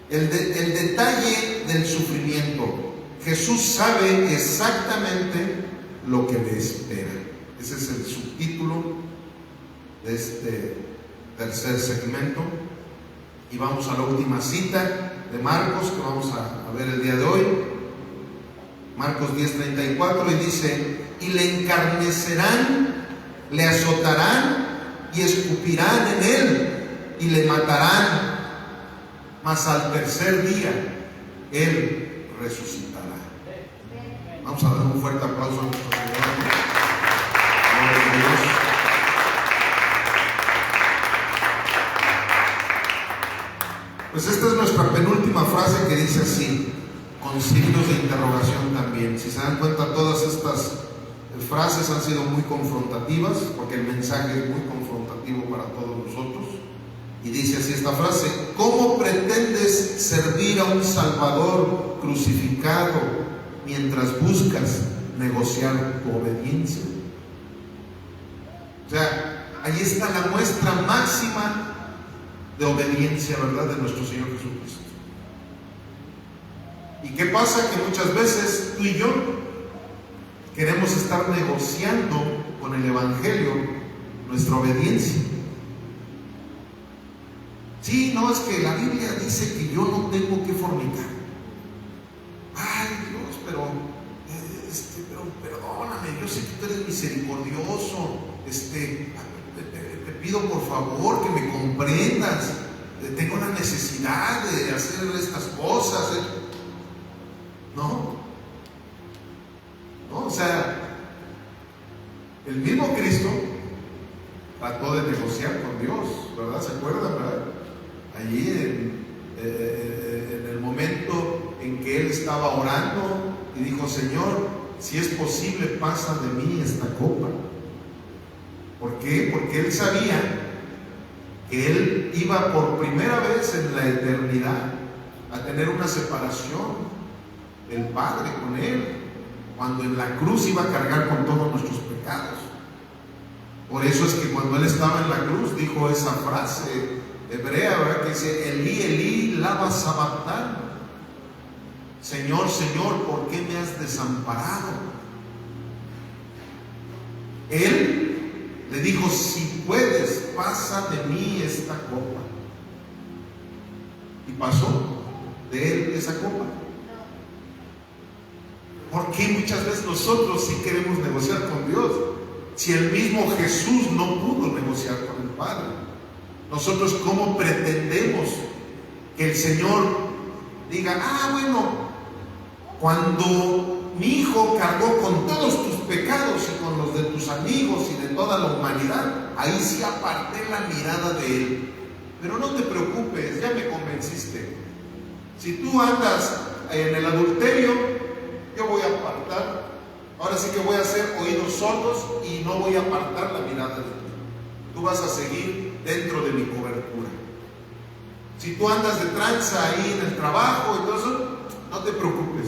El detalle del sufrimiento. Jesús sabe exactamente lo que le espera. Ese es el subtítulo de este tercer segmento. Y vamos a la última cita de Marcos que vamos a ver el día de hoy. Marcos 10:34, y dice: y le encarnecerán, le azotarán y escupirán en él y le matarán, mas al tercer día él resucitará. Vamos a dar un fuerte aplauso a nuestro Señor. Gloria a Dios. Pues esta es nuestra penúltima frase, que dice así, con signos de interrogación también. Si se dan cuenta, todas estas frases han sido muy confrontativas, porque el mensaje es muy confrontativo para todos nosotros. Y dice así esta frase: ¿cómo pretendes servir a un Salvador crucificado mientras buscas negociar tu obediencia? O sea, ahí está la muestra máxima de obediencia, ¿verdad?, de nuestro Señor Jesucristo. ¿Y qué pasa? Que muchas veces tú y yo queremos estar negociando con el Evangelio nuestra obediencia. Sí, no, es que la Biblia dice que yo no tengo que fornicar. Ay, Dios, pero perdóname, yo sé que tú eres misericordioso. Te pido por favor que me comprendas. Tengo la necesidad de hacer estas cosas. No, o sea, el mismo Cristo trató de negociar con Dios, ¿verdad? ¿Se acuerdan, verdad? Allí en el momento en que él estaba orando y dijo: Señor, si es posible, pasa de mí esta copa. ¿Por qué? Porque él sabía que él iba por primera vez en la eternidad a tener una separación del Padre con él, cuando en la cruz iba a cargar con todos nuestros pecados. Por eso es que cuando él estaba en la cruz dijo esa frase hebrea, ¿verdad?, que dice: Elí, Elí, lama sabactano. Señor, Señor, ¿por qué me has desamparado? Él le dijo: si puedes, pasa de mí esta copa. Y pasó de él esa copa. ¿Por qué muchas veces nosotros sí queremos negociar con Dios? Si el mismo Jesús no pudo negociar con el Padre, nosotros ¿cómo pretendemos que el Señor diga: bueno, cuando mi hijo cargó con todos tus pecados y con los de tus amigos y de toda la humanidad, ahí sí aparté la mirada de él? Pero no te preocupes, ya me convenciste. Si tú andas en el adulterio, yo voy a apartar. Ahora sí que voy a hacer oídos sordos y no voy a apartar la mirada de ti. Tú vas a seguir dentro de mi cobertura. Si tú andas de tranza ahí en el trabajo y todo eso, no te preocupes.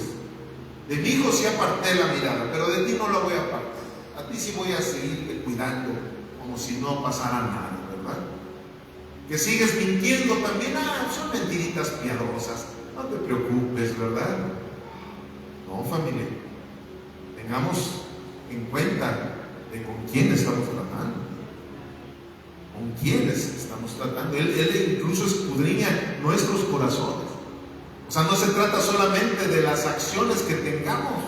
De mi hijo sí aparté la mirada, pero de ti no la voy a apartar. A ti sí voy a seguir cuidando como si no pasara nada, ¿verdad? Que sigues mintiendo también, son mentiritas piadosas. No te preocupes, ¿verdad? No, familia, tengamos en cuenta de con quién estamos tratando. ¿Con quiénes estamos tratando? Él incluso escudriña nuestros corazones. O sea, no se trata solamente de las acciones que tengamos,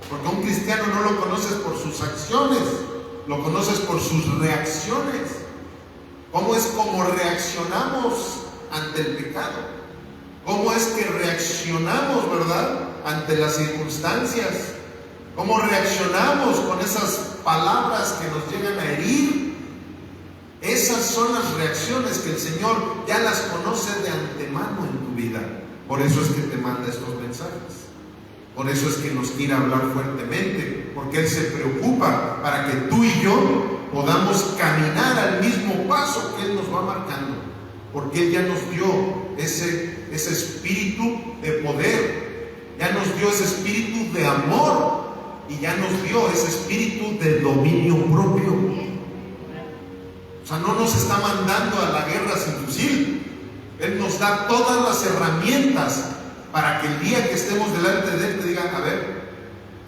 porque a un cristiano no lo conoces por sus acciones, lo conoces por sus reacciones. ¿Cómo es como reaccionamos ante el pecado? ¿Cómo es que reaccionamos, verdad, ante las circunstancias? ¿Cómo reaccionamos con esas palabras que nos llegan a herir? Esas son las reacciones que el Señor ya las conoce de antemano en tu vida. Por eso es que te manda estos mensajes. Por eso es que nos quiere hablar fuertemente, porque Él se preocupa para que tú y yo podamos caminar al mismo paso que Él nos va marcando, porque Él ya nos dio ese espíritu de poder, ya nos dio ese espíritu de amor y ya nos dio ese espíritu de dominio propio. O sea, no nos está mandando a la guerra sin fusil. Él nos da todas las herramientas para que el día que estemos delante de Él te digan: a ver,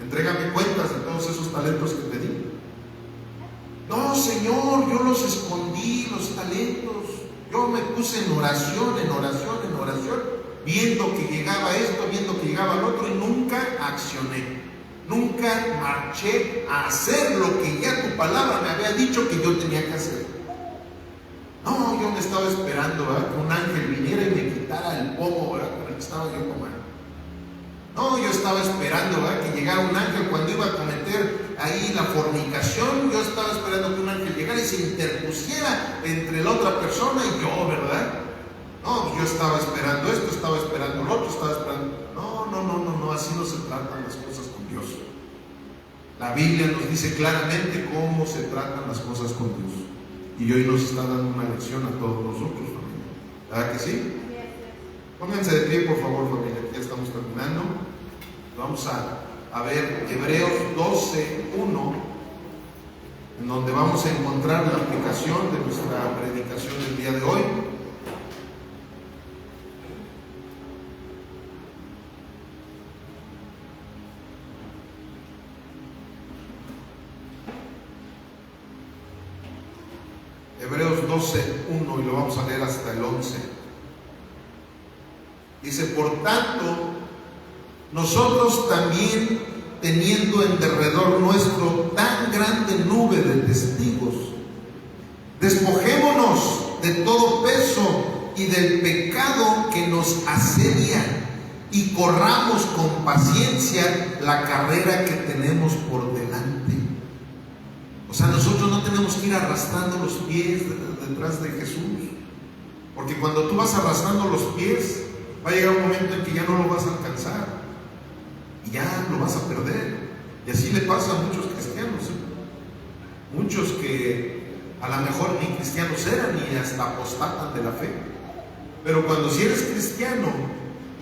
entrégame cuentas de todos esos talentos que te di. No, Señor, yo los escondí, los talentos. Yo me puse en oración, viendo que llegaba esto, viendo que llegaba lo otro, y nunca accioné. Nunca marché a hacer lo que ya tu palabra me había dicho que yo tenía que hacer. No, yo me estaba esperando, ¿verdad?, que un ángel viniera y me quitara el pomo, ¿verdad?, con el que estaba yo comiendo. No, yo estaba esperando, ¿verdad?, que llegara un ángel cuando iba a cometer ahí la fornicación. Yo estaba esperando que un ángel llegara y se interpusiera entre la otra persona y yo, ¿verdad? No, yo estaba esperando esto, estaba esperando lo otro, estaba esperando. No, así no se tratan las cosas con Dios. La Biblia nos dice claramente cómo se tratan las cosas con Dios. Y hoy nos está dando una lección a todos nosotros, familia. ¿Verdad que sí? Pónganse de pie, por favor, familia. Ya estamos terminando. Vamos a ver Hebreos 12:1, en donde vamos a encontrar la aplicación de nuestra predicación del día de hoy. Hebreos 12:1, y lo vamos a leer hasta el 11. Dice: por tanto, nosotros también, teniendo en derredor nuestro tan grande nube de testigos, despojémonos de todo peso y del pecado que nos asedia, y corramos con paciencia la carrera que tenemos por delante. O sea, nosotros no tenemos que ir arrastrando los pies detrás de Jesús, porque cuando tú vas arrastrando los pies, va a llegar un momento en que ya no lo vas a alcanzar y ya lo vas a perder. Y así le pasa a muchos cristianos, muchos que a lo mejor ni cristianos eran y hasta apostatan de la fe. Pero cuando si eres cristiano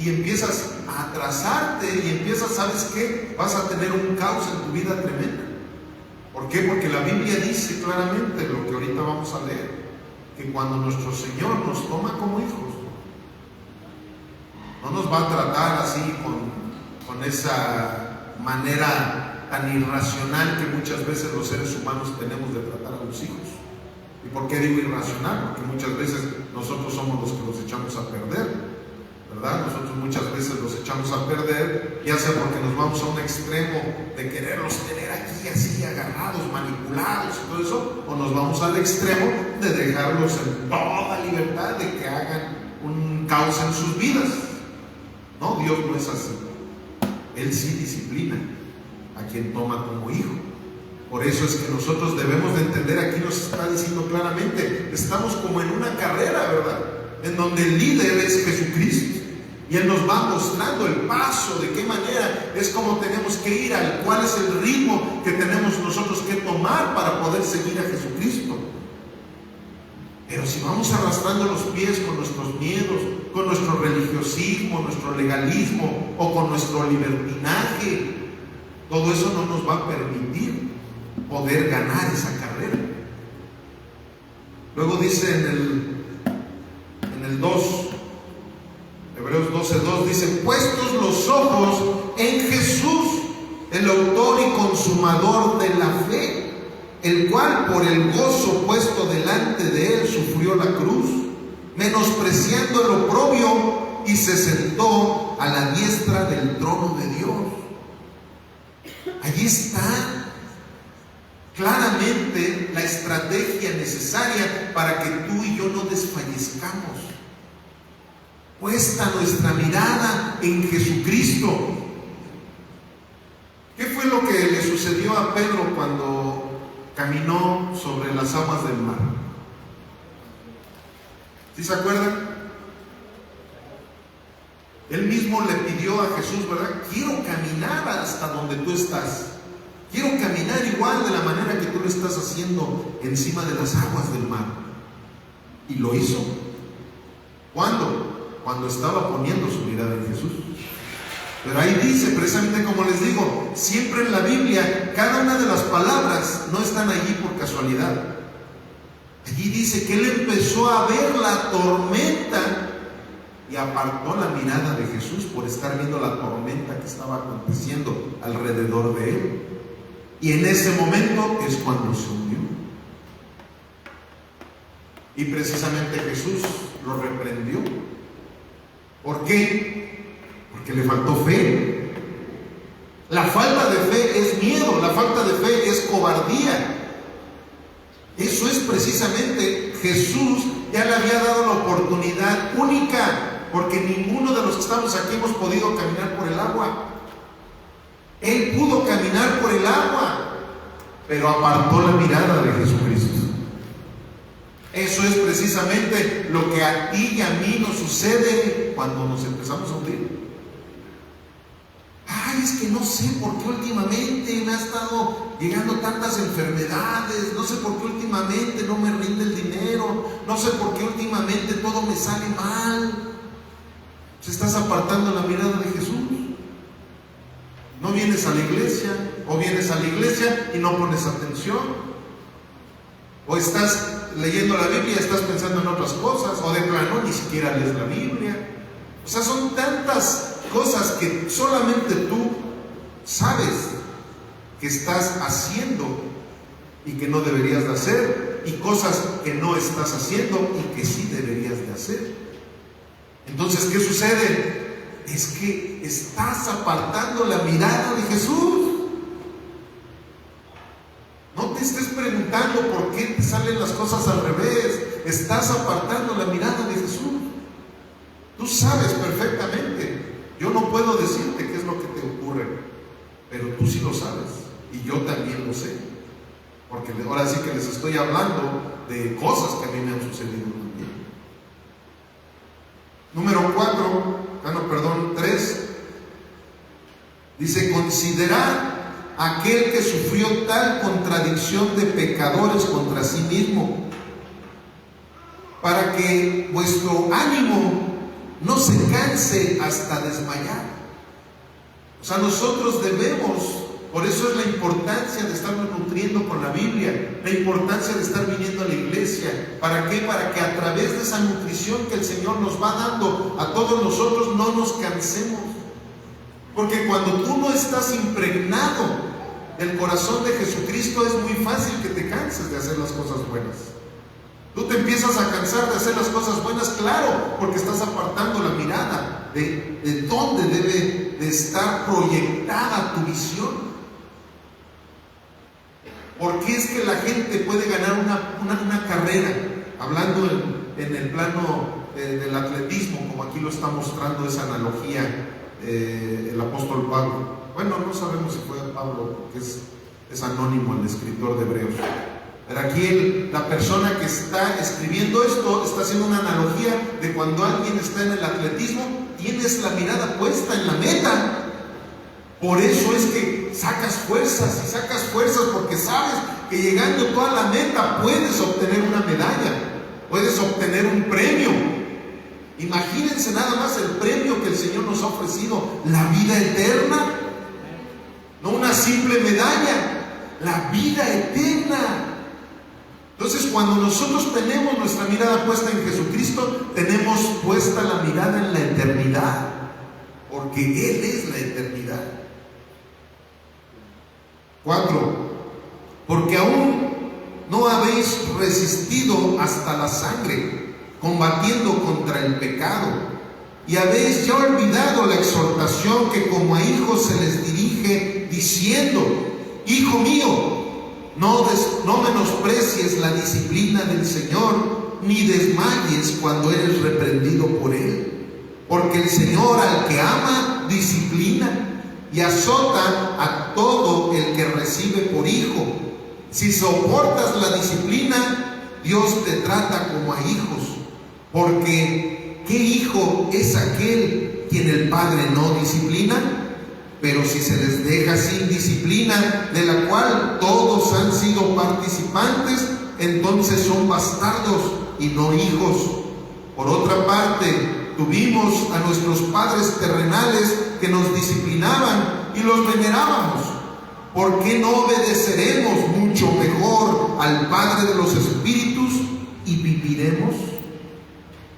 y empiezas a atrasarte y empiezas, ¿sabes qué? Vas a tener un caos en tu vida tremenda. ¿Por qué? Porque la Biblia dice claramente, lo que ahorita vamos a leer, que cuando nuestro Señor nos toma como hijos, no nos va a tratar así con esa manera tan irracional que muchas veces los seres humanos tenemos de tratar a los hijos. ¿Y por qué digo irracional? Porque muchas veces nosotros somos los que los echamos a perder, ¿verdad? Nosotros muchas veces los echamos a perder, ya sea porque nos vamos a un extremo de quererlos tener aquí así agarrados, manipulados y todo eso, o nos vamos al extremo de dejarlos en toda libertad de que hagan un caos en sus vidas. No, Dios no es así. Él sí disciplina a quien toma como hijo. Por eso es que nosotros debemos de entender, aquí nos está diciendo claramente, estamos como en una carrera, ¿verdad?, en donde el líder es Jesucristo, y Él nos va mostrando el paso, de qué manera es como tenemos que ir, cuál es el ritmo que tenemos nosotros que tomar para poder seguir a Jesucristo. Pero si vamos arrastrando los pies con nuestros miedos, con nuestro religiosismo, nuestro legalismo o con nuestro libertinaje, todo eso no nos va a permitir poder ganar esa carrera. Luego dice en el 2, Hebreos 12:2, dice: puestos los ojos en Jesús, el autor y consumador de la fe, el cual por el gozo puesto delante de él sufrió la cruz, menospreciando el oprobio, y se sentó a la diestra del trono de Dios. Allí está claramente la estrategia necesaria para que tú y yo no desfallezcamos. Puesta nuestra mirada en Jesucristo. ¿Qué fue lo que le sucedió a Pedro cuando caminó sobre las aguas del mar? ¿Sí se acuerdan? Él mismo le pidió a Jesús, ¿verdad? Quiero caminar hasta donde tú estás. Quiero caminar igual de la manera que tú lo estás haciendo encima de las aguas del mar. Y lo hizo. ¿Cuándo? Cuando estaba poniendo su mirada en Jesús. Pero ahí dice, precisamente como les digo, siempre en la Biblia, cada una de las palabras no están allí por casualidad. Allí dice que él empezó a ver la tormenta y apartó la mirada de Jesús por estar viendo la tormenta que estaba aconteciendo alrededor de él. Y en ese momento es cuando se hundió. Y precisamente Jesús lo reprendió. ¿Por qué? Porque le faltó fe. La falta de fe es miedo, la falta de fe es cobardía. Eso es precisamente, Jesús ya le había dado la oportunidad única, porque ninguno de los que estamos aquí hemos podido caminar por el agua. Él pudo caminar por el agua, pero apartó la mirada de Jesucristo. Eso es precisamente lo que a ti y a mí nos sucede cuando nos empezamos a hundir. Ay, es que no sé por qué últimamente me ha estado llegando tantas enfermedades, no sé por qué últimamente no me rinde el dinero, no sé por qué últimamente todo me sale mal. Se estás apartando la mirada de Jesús. No vienes a la iglesia, o vienes a la iglesia y no pones atención, o estás leyendo la Biblia y estás pensando en otras cosas, o de plano ni siquiera lees la Biblia. O sea, son tantas cosas que solamente tú sabes que estás haciendo y que no deberías de hacer, y cosas que no estás haciendo y que sí deberías de hacer. Entonces, ¿qué sucede? Es que estás apartando la mirada de Jesús. No te estés preguntando por qué te salen las cosas al revés. Estás apartando la mirada de Jesús. Tú sabes perfectamente. Yo no puedo decirte qué es lo que te ocurre, pero tú sí lo sabes, y yo también lo sé, porque ahora sí que les estoy hablando de cosas que a mí me han sucedido también. Número 3, dice: considerad aquel que sufrió tal contradicción de pecadores contra sí mismo, para que vuestro ánimo no se canse hasta desmayar. O sea, nosotros debemos, por eso es la importancia de estarnos nutriendo con la Biblia, la importancia de estar viniendo a la iglesia. ¿Para qué? Para que a través de esa nutrición que el Señor nos va dando a todos nosotros no nos cansemos. Porque cuando tú no estás impregnado del corazón de Jesucristo, es muy fácil que te canses de hacer las cosas buenas. Tú te empiezas a cansar de hacer las cosas buenas, claro, porque estás apartando la mirada de dónde debe de estar proyectada tu visión. Porque es que la gente puede ganar una carrera, hablando en el plano del atletismo, como aquí lo está mostrando esa analogía el apóstol Pablo. Bueno, no sabemos si fue Pablo, porque es anónimo el escritor de Hebreos. Pero aquí la persona que está escribiendo esto está haciendo una analogía de cuando alguien está en el atletismo, tienes la mirada puesta en la meta. Por eso es que sacas fuerzas y sacas fuerzas, porque sabes que llegando tú a la meta puedes obtener una medalla, puedes obtener un premio. Imagínense nada más el premio que el Señor nos ha ofrecido: la vida eterna. No una simple medalla, la vida eterna. Entonces, cuando nosotros tenemos nuestra mirada puesta en Jesucristo, tenemos puesta la mirada en la eternidad, porque Él es la eternidad. 4. Porque aún no habéis resistido hasta la sangre, combatiendo contra el pecado, y habéis ya olvidado la exhortación que como a hijos se les dirige, diciendo: Hijo mío, no menosprecies la disciplina del Señor, ni desmayes cuando eres reprendido por Él. Porque el Señor al que ama, disciplina y azota a todo el que recibe por hijo. Si soportas la disciplina, Dios te trata como a hijos. Porque ¿qué hijo es aquel quien el Padre no disciplina? Pero si se les deja sin disciplina, de la cual todos han sido participantes, entonces son bastardos y no hijos. Por otra parte, tuvimos a nuestros padres terrenales que nos disciplinaban y los venerábamos. ¿Por qué no obedeceremos mucho mejor al Padre de los Espíritus y viviremos?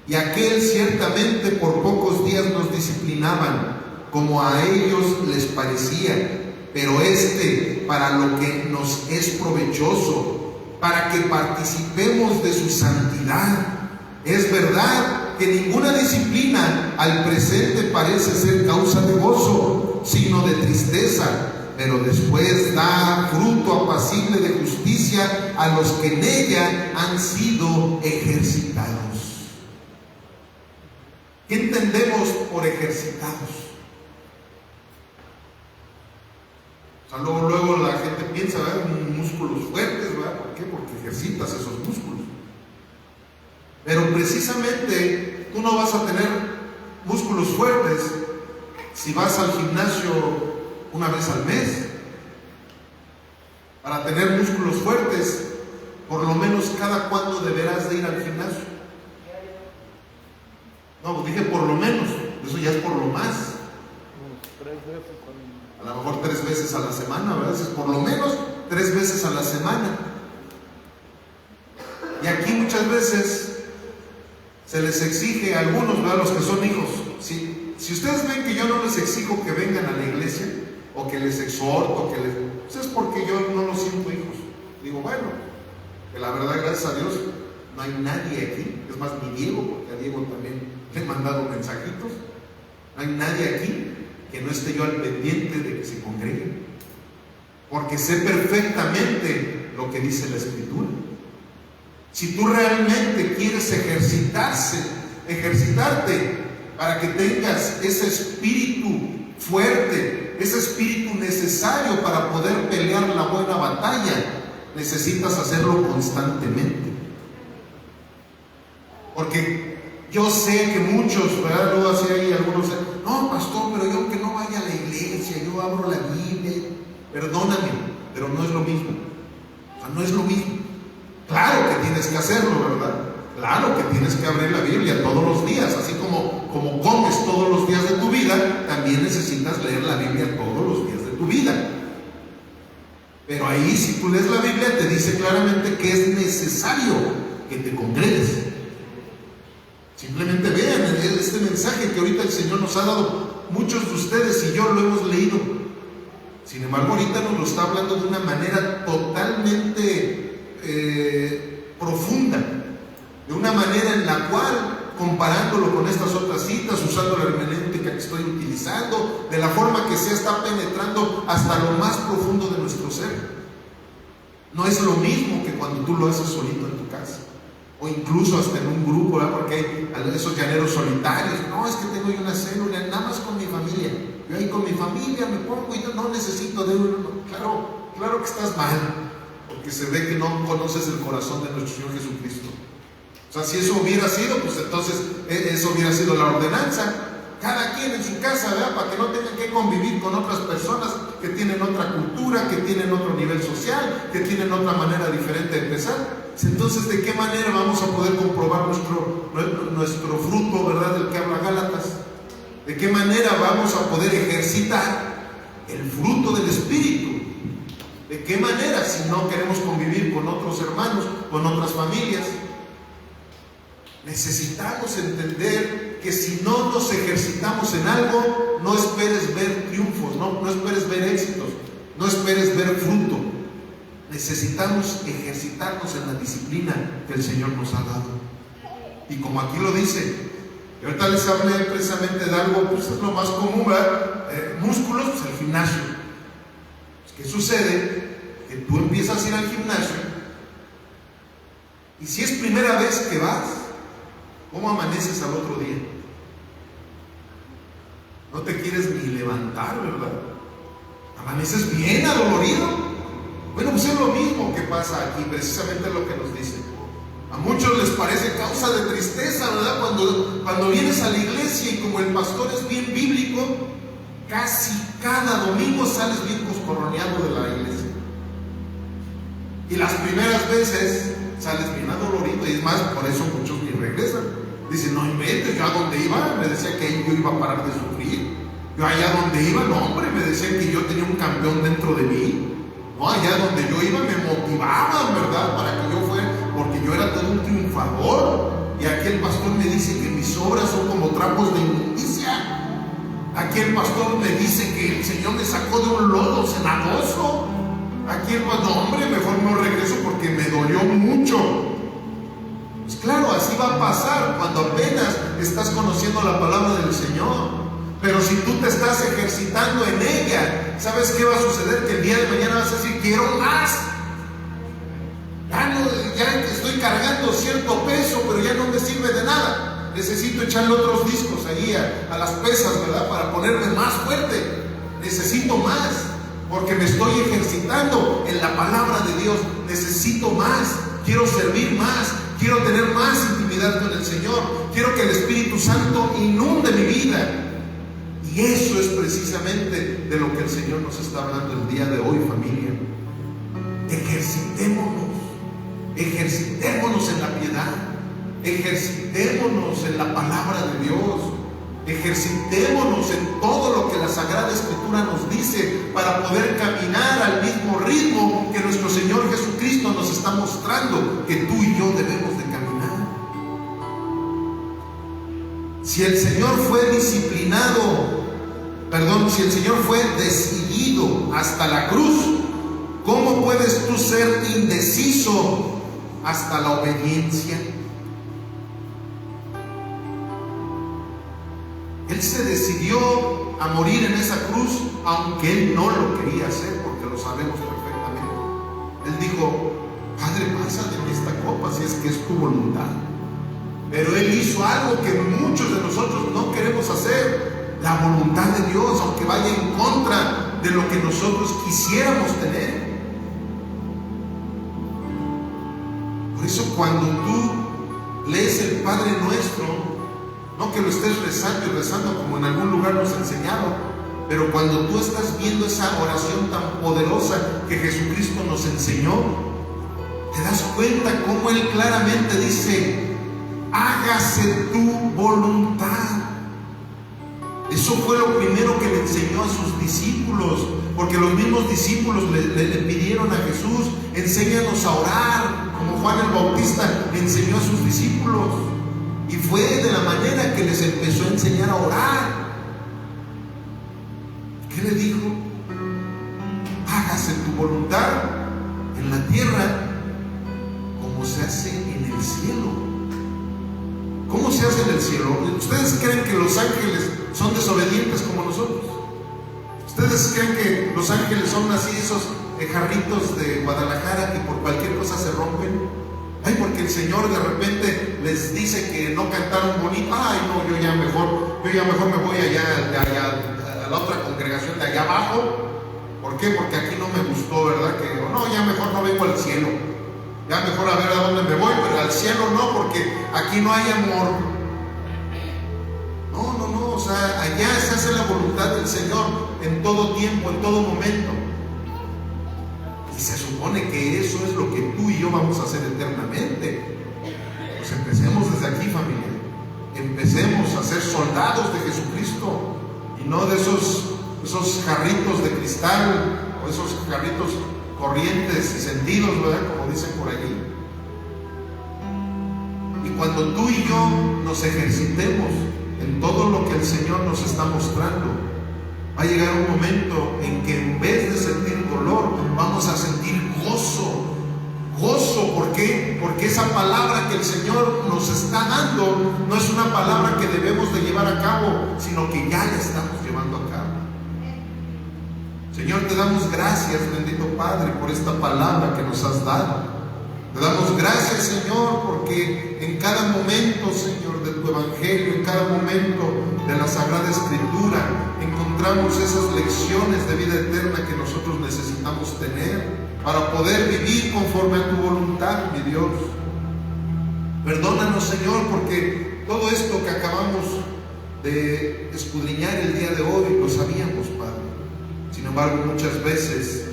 Y aquel ciertamente por pocos días nos disciplinaban, como a ellos les parecía, pero este para lo que nos es provechoso, para que participemos de su santidad. Es verdad que ninguna disciplina al presente parece ser causa de gozo, sino de tristeza, pero después da fruto apacible de justicia a los que en ella han sido ejercitados. ¿Qué entendemos por ejercitados? O sea, luego la gente piensa, ¿verdad?, músculos fuertes, ¿verdad? ¿Por qué? Porque ejercitas esos músculos. Pero precisamente tú no vas a tener músculos fuertes si vas al gimnasio una vez al mes. Para tener músculos fuertes, por lo menos cada cuándo deberás de ir al gimnasio. No, dije por lo menos, eso ya es por lo más. A lo mejor 3 veces a la semana, ¿verdad? Es por lo menos 3 veces a la semana. Y aquí muchas veces se les exige a algunos, ¿verdad?, los que son hijos. Si ustedes ven que yo no les exijo que vengan a la iglesia, o que les exhorto, pues es porque yo no los siento hijos. Digo, bueno, que la verdad, gracias a Dios, no hay nadie aquí. Es más, ni Diego, porque a Diego también le he mandado mensajitos. No hay nadie aquí que no esté yo al pendiente de que se congreguen, porque sé perfectamente lo que dice la Escritura. Si tú realmente quieres ejercitarte para que tengas ese espíritu fuerte, ese espíritu necesario para poder pelear la buena batalla, necesitas hacerlo constantemente. Porque yo sé que muchos, ¿verdad?, luego así hay algunos: no, pastor, pero yo que no vaya a la iglesia, yo abro la Biblia. Perdóname, pero no es lo mismo. O sea, no es lo mismo. Claro que tienes que hacerlo, ¿verdad? Claro que tienes que abrir la Biblia todos los días, así como comes todos los días de tu vida, también necesitas leer la Biblia todos los días de tu vida. Pero ahí, si tú lees la Biblia, te dice claramente que es necesario que te congregues. Simplemente vean este mensaje que ahorita el Señor nos ha dado. Muchos de ustedes y yo lo hemos leído. Sin embargo, ahorita nos lo está hablando de una manera totalmente profunda, de una manera en la cual, comparándolo con estas otras citas, usando la hermenéutica que estoy utilizando, de la forma que sea, está penetrando hasta lo más profundo de nuestro ser. No es lo mismo que cuando tú lo haces solito en tu casa, o incluso hasta en un grupo, ¿verdad? Porque hay esos llaneros solitarios. No, es que tengo yo una célula, nada más con mi familia. Yo ahí con mi familia me pongo y yo no necesito de uno. Claro que estás mal, porque se ve que no conoces el corazón de nuestro Señor Jesucristo. O sea, si eso hubiera sido, pues entonces eso hubiera sido la ordenanza. Cada quien en su casa, ¿verdad?, para que no tengan que convivir con otras personas que tienen otra cultura, que tienen otro nivel social, que tienen otra manera diferente de pensar. Entonces, ¿de qué manera vamos a poder comprobar nuestro fruto, ¿verdad?, del que habla Gálatas? ¿De qué manera vamos a poder ejercitar el fruto del Espíritu? ¿De qué manera si no queremos convivir con otros hermanos, con otras familias? Necesitamos entender que si no nos ejercitamos en algo, no esperes ver triunfos, no esperes ver éxitos, no esperes ver fruto. Necesitamos ejercitarnos en la disciplina que el Señor nos ha dado. Y como aquí lo dice, Y ahorita les hablé precisamente de algo, pues es lo más común, ¿verdad? Músculos, pues el gimnasio. ¿Qué sucede? Que tú empiezas a ir al gimnasio y si es primera vez que vas, ¿cómo amaneces al otro día? No te quieres ni levantar, ¿verdad? Amaneces bien adolorido. Bueno, pues es lo mismo que pasa aquí, precisamente lo que nos dice. A muchos les parece causa de tristeza, ¿verdad? Cuando vienes a la iglesia y como el pastor es bien bíblico, casi cada domingo sales bien coscorroneado de la iglesia. Y las primeras veces sales bien adolorido, y es más, por eso muchos ni regresan. Dicen, no inventes, yo a donde iba, me decía que yo iba a parar de sufrir. Yo allá donde iba, no hombre, me decían que yo tenía un campeón dentro de mí. No, allá donde yo iba me motivaban, ¿verdad? Para que yo fuera, porque yo era todo un triunfador. Y aquí el pastor me dice que mis obras son como trapos de inmundicia. Aquí el pastor me dice que el Señor me sacó de un lodo cenagoso. Aquí el pastor, no hombre, mejor no regreso porque me dolió mucho. Pues claro, así va a pasar cuando apenas estás conociendo la palabra del Señor. Pero si tú te estás ejercitando en ella, ¿sabes qué va a suceder? Que el día de mañana vas a decir, quiero más. Ya estoy cargando cierto peso, pero ya no me sirve de nada. Necesito echarle otros discos ahí a las pesas, ¿verdad? Para ponerme más fuerte. Necesito más, porque me estoy ejercitando en la palabra de Dios. Necesito más, quiero servir más, quiero tener más intimidad con el Señor. Quiero que el Espíritu Santo inunde mi vida. Y eso es precisamente de lo que el Señor nos está hablando el día de hoy, familia. Ejercitémonos en la piedad, ejercitémonos en la palabra de Dios, ejercitémonos en todo lo que la Sagrada Escritura nos dice para poder caminar al mismo ritmo que nuestro Señor Jesucristo nos está mostrando que tú y yo debemos de caminar. Si el Señor fue si el Señor fue decidido hasta la cruz, ¿cómo puedes tú ser indeciso hasta la obediencia? Él se decidió a morir en esa cruz, aunque Él no lo quería hacer, porque lo sabemos perfectamente. Él dijo, Padre, pasa de mí esta copa si es que es tu voluntad. Pero Él hizo algo que muchos de nosotros no queremos hacer, la voluntad de Dios, aunque vaya en contra de lo que nosotros quisiéramos tener. Por eso cuando tú lees el Padre Nuestro, no que lo estés rezando y rezando como en algún lugar nos ha enseñado, pero cuando tú estás viendo esa oración tan poderosa que Jesucristo nos enseñó, te das cuenta cómo Él claramente dice, hágase tu voluntad. Eso fue lo primero que le enseñó a sus discípulos, porque los mismos discípulos le pidieron a Jesús, enséñanos a orar, como Juan el Bautista le enseñó a sus discípulos. Y fue de la manera que les empezó a enseñar a orar. ¿Qué le dijo? Hágase tu voluntad en la tierra como se hace en el cielo. ¿Cómo se hace en el cielo? ¿Ustedes creen que los ángeles son desobedientes como nosotros? ¿Ustedes creen que los ángeles son así, esos jarritos de Guadalajara que por cualquier cosa se rompen? Ay, porque el Señor de repente les dice que no cantaron bonito. Ay, no, yo ya mejor me voy allá a la otra congregación de allá abajo. ¿Por qué? Porque aquí no me gustó, ¿verdad? Que no, ya mejor no vengo al cielo. Ya mejor a ver a dónde me voy, pero al cielo no, porque aquí no hay amor. No, o sea, allá se hace la voluntad del Señor en todo tiempo, en todo momento. Y se supone que eso es lo que tú y yo vamos a hacer eternamente. Pues empecemos desde aquí, familia. Empecemos a ser soldados de Jesucristo y no de esos jarritos de cristal o esos jarritos corrientes y sentidos, ¿verdad? Como dicen por allí. Y cuando tú y yo nos ejercitemos en todo lo que el Señor nos está mostrando, va a llegar un momento en que en vez de sentir dolor, vamos a sentir gozo gozo. ¿Por qué? Porque esa palabra que el Señor nos está dando no es una palabra que debemos de llevar a cabo, sino que ya la estamos llevando a cabo. Señor, te damos gracias, bendito Padre, por esta palabra que nos has dado. Te damos gracias, Señor, porque en cada momento, Señor, de tu Evangelio, en cada momento de la Sagrada Escritura, encontramos esas lecciones de vida eterna que nosotros necesitamos tener para poder vivir conforme a tu voluntad, mi Dios. Perdónanos, Señor, porque todo esto que acabamos de escudriñar el día de hoy lo sabíamos, Padre. Sin embargo, muchas veces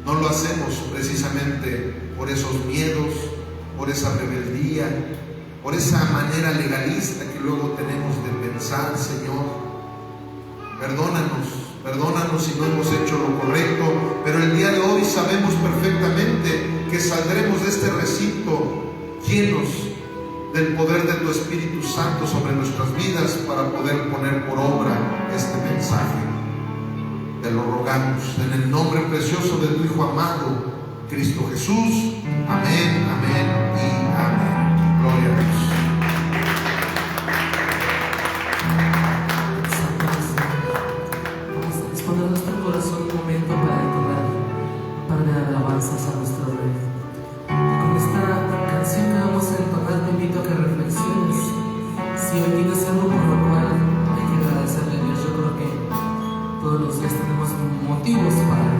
no lo hacemos precisamente por esos miedos, por esa rebeldía, por esa manera legalista que luego tenemos de pensar, Señor. Perdónanos si no hemos hecho lo correcto, pero el día de hoy sabemos perfectamente que saldremos de este recinto llenos del poder de tu Espíritu Santo sobre nuestras vidas para poder poner por obra este mensaje. Te lo rogamos en el nombre precioso de tu Hijo amado, Cristo Jesús. Amén, amén y amén. Gloria a Dios. Vamos a disponer nuestro corazón un momento para entonar un par de alabanzas a nuestro Rey. Y con esta canción que vamos a entonar, te invito a que reflexiones. Si hoy tienes algo por lo cual hay que agradecerle a Dios, yo creo que todos los días tenemos motivos para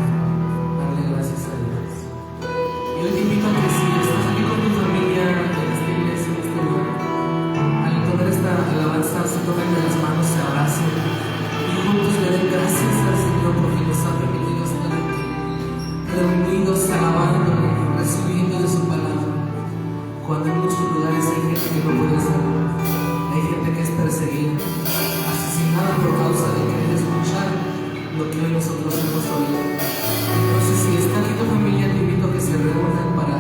darle gracias a Dios. Y hoy te invito a que si estás aquí con tu familia en esta iglesia, en este lugar, al entonar esta alabanza, se toquen de las manos, se abracen y juntos le den gracias al Señor porque nos ha permitido estar aquí, reunidos, alabándole, recibiendo de su palabra. Cuando en muchos lugares hay gente que no puede salir, hay gente que es perseguida, asesinada por causa de querer escuchar lo que hoy nosotros hemos oído. Entonces, si está aquí tu familia, te invito a que se reúnan para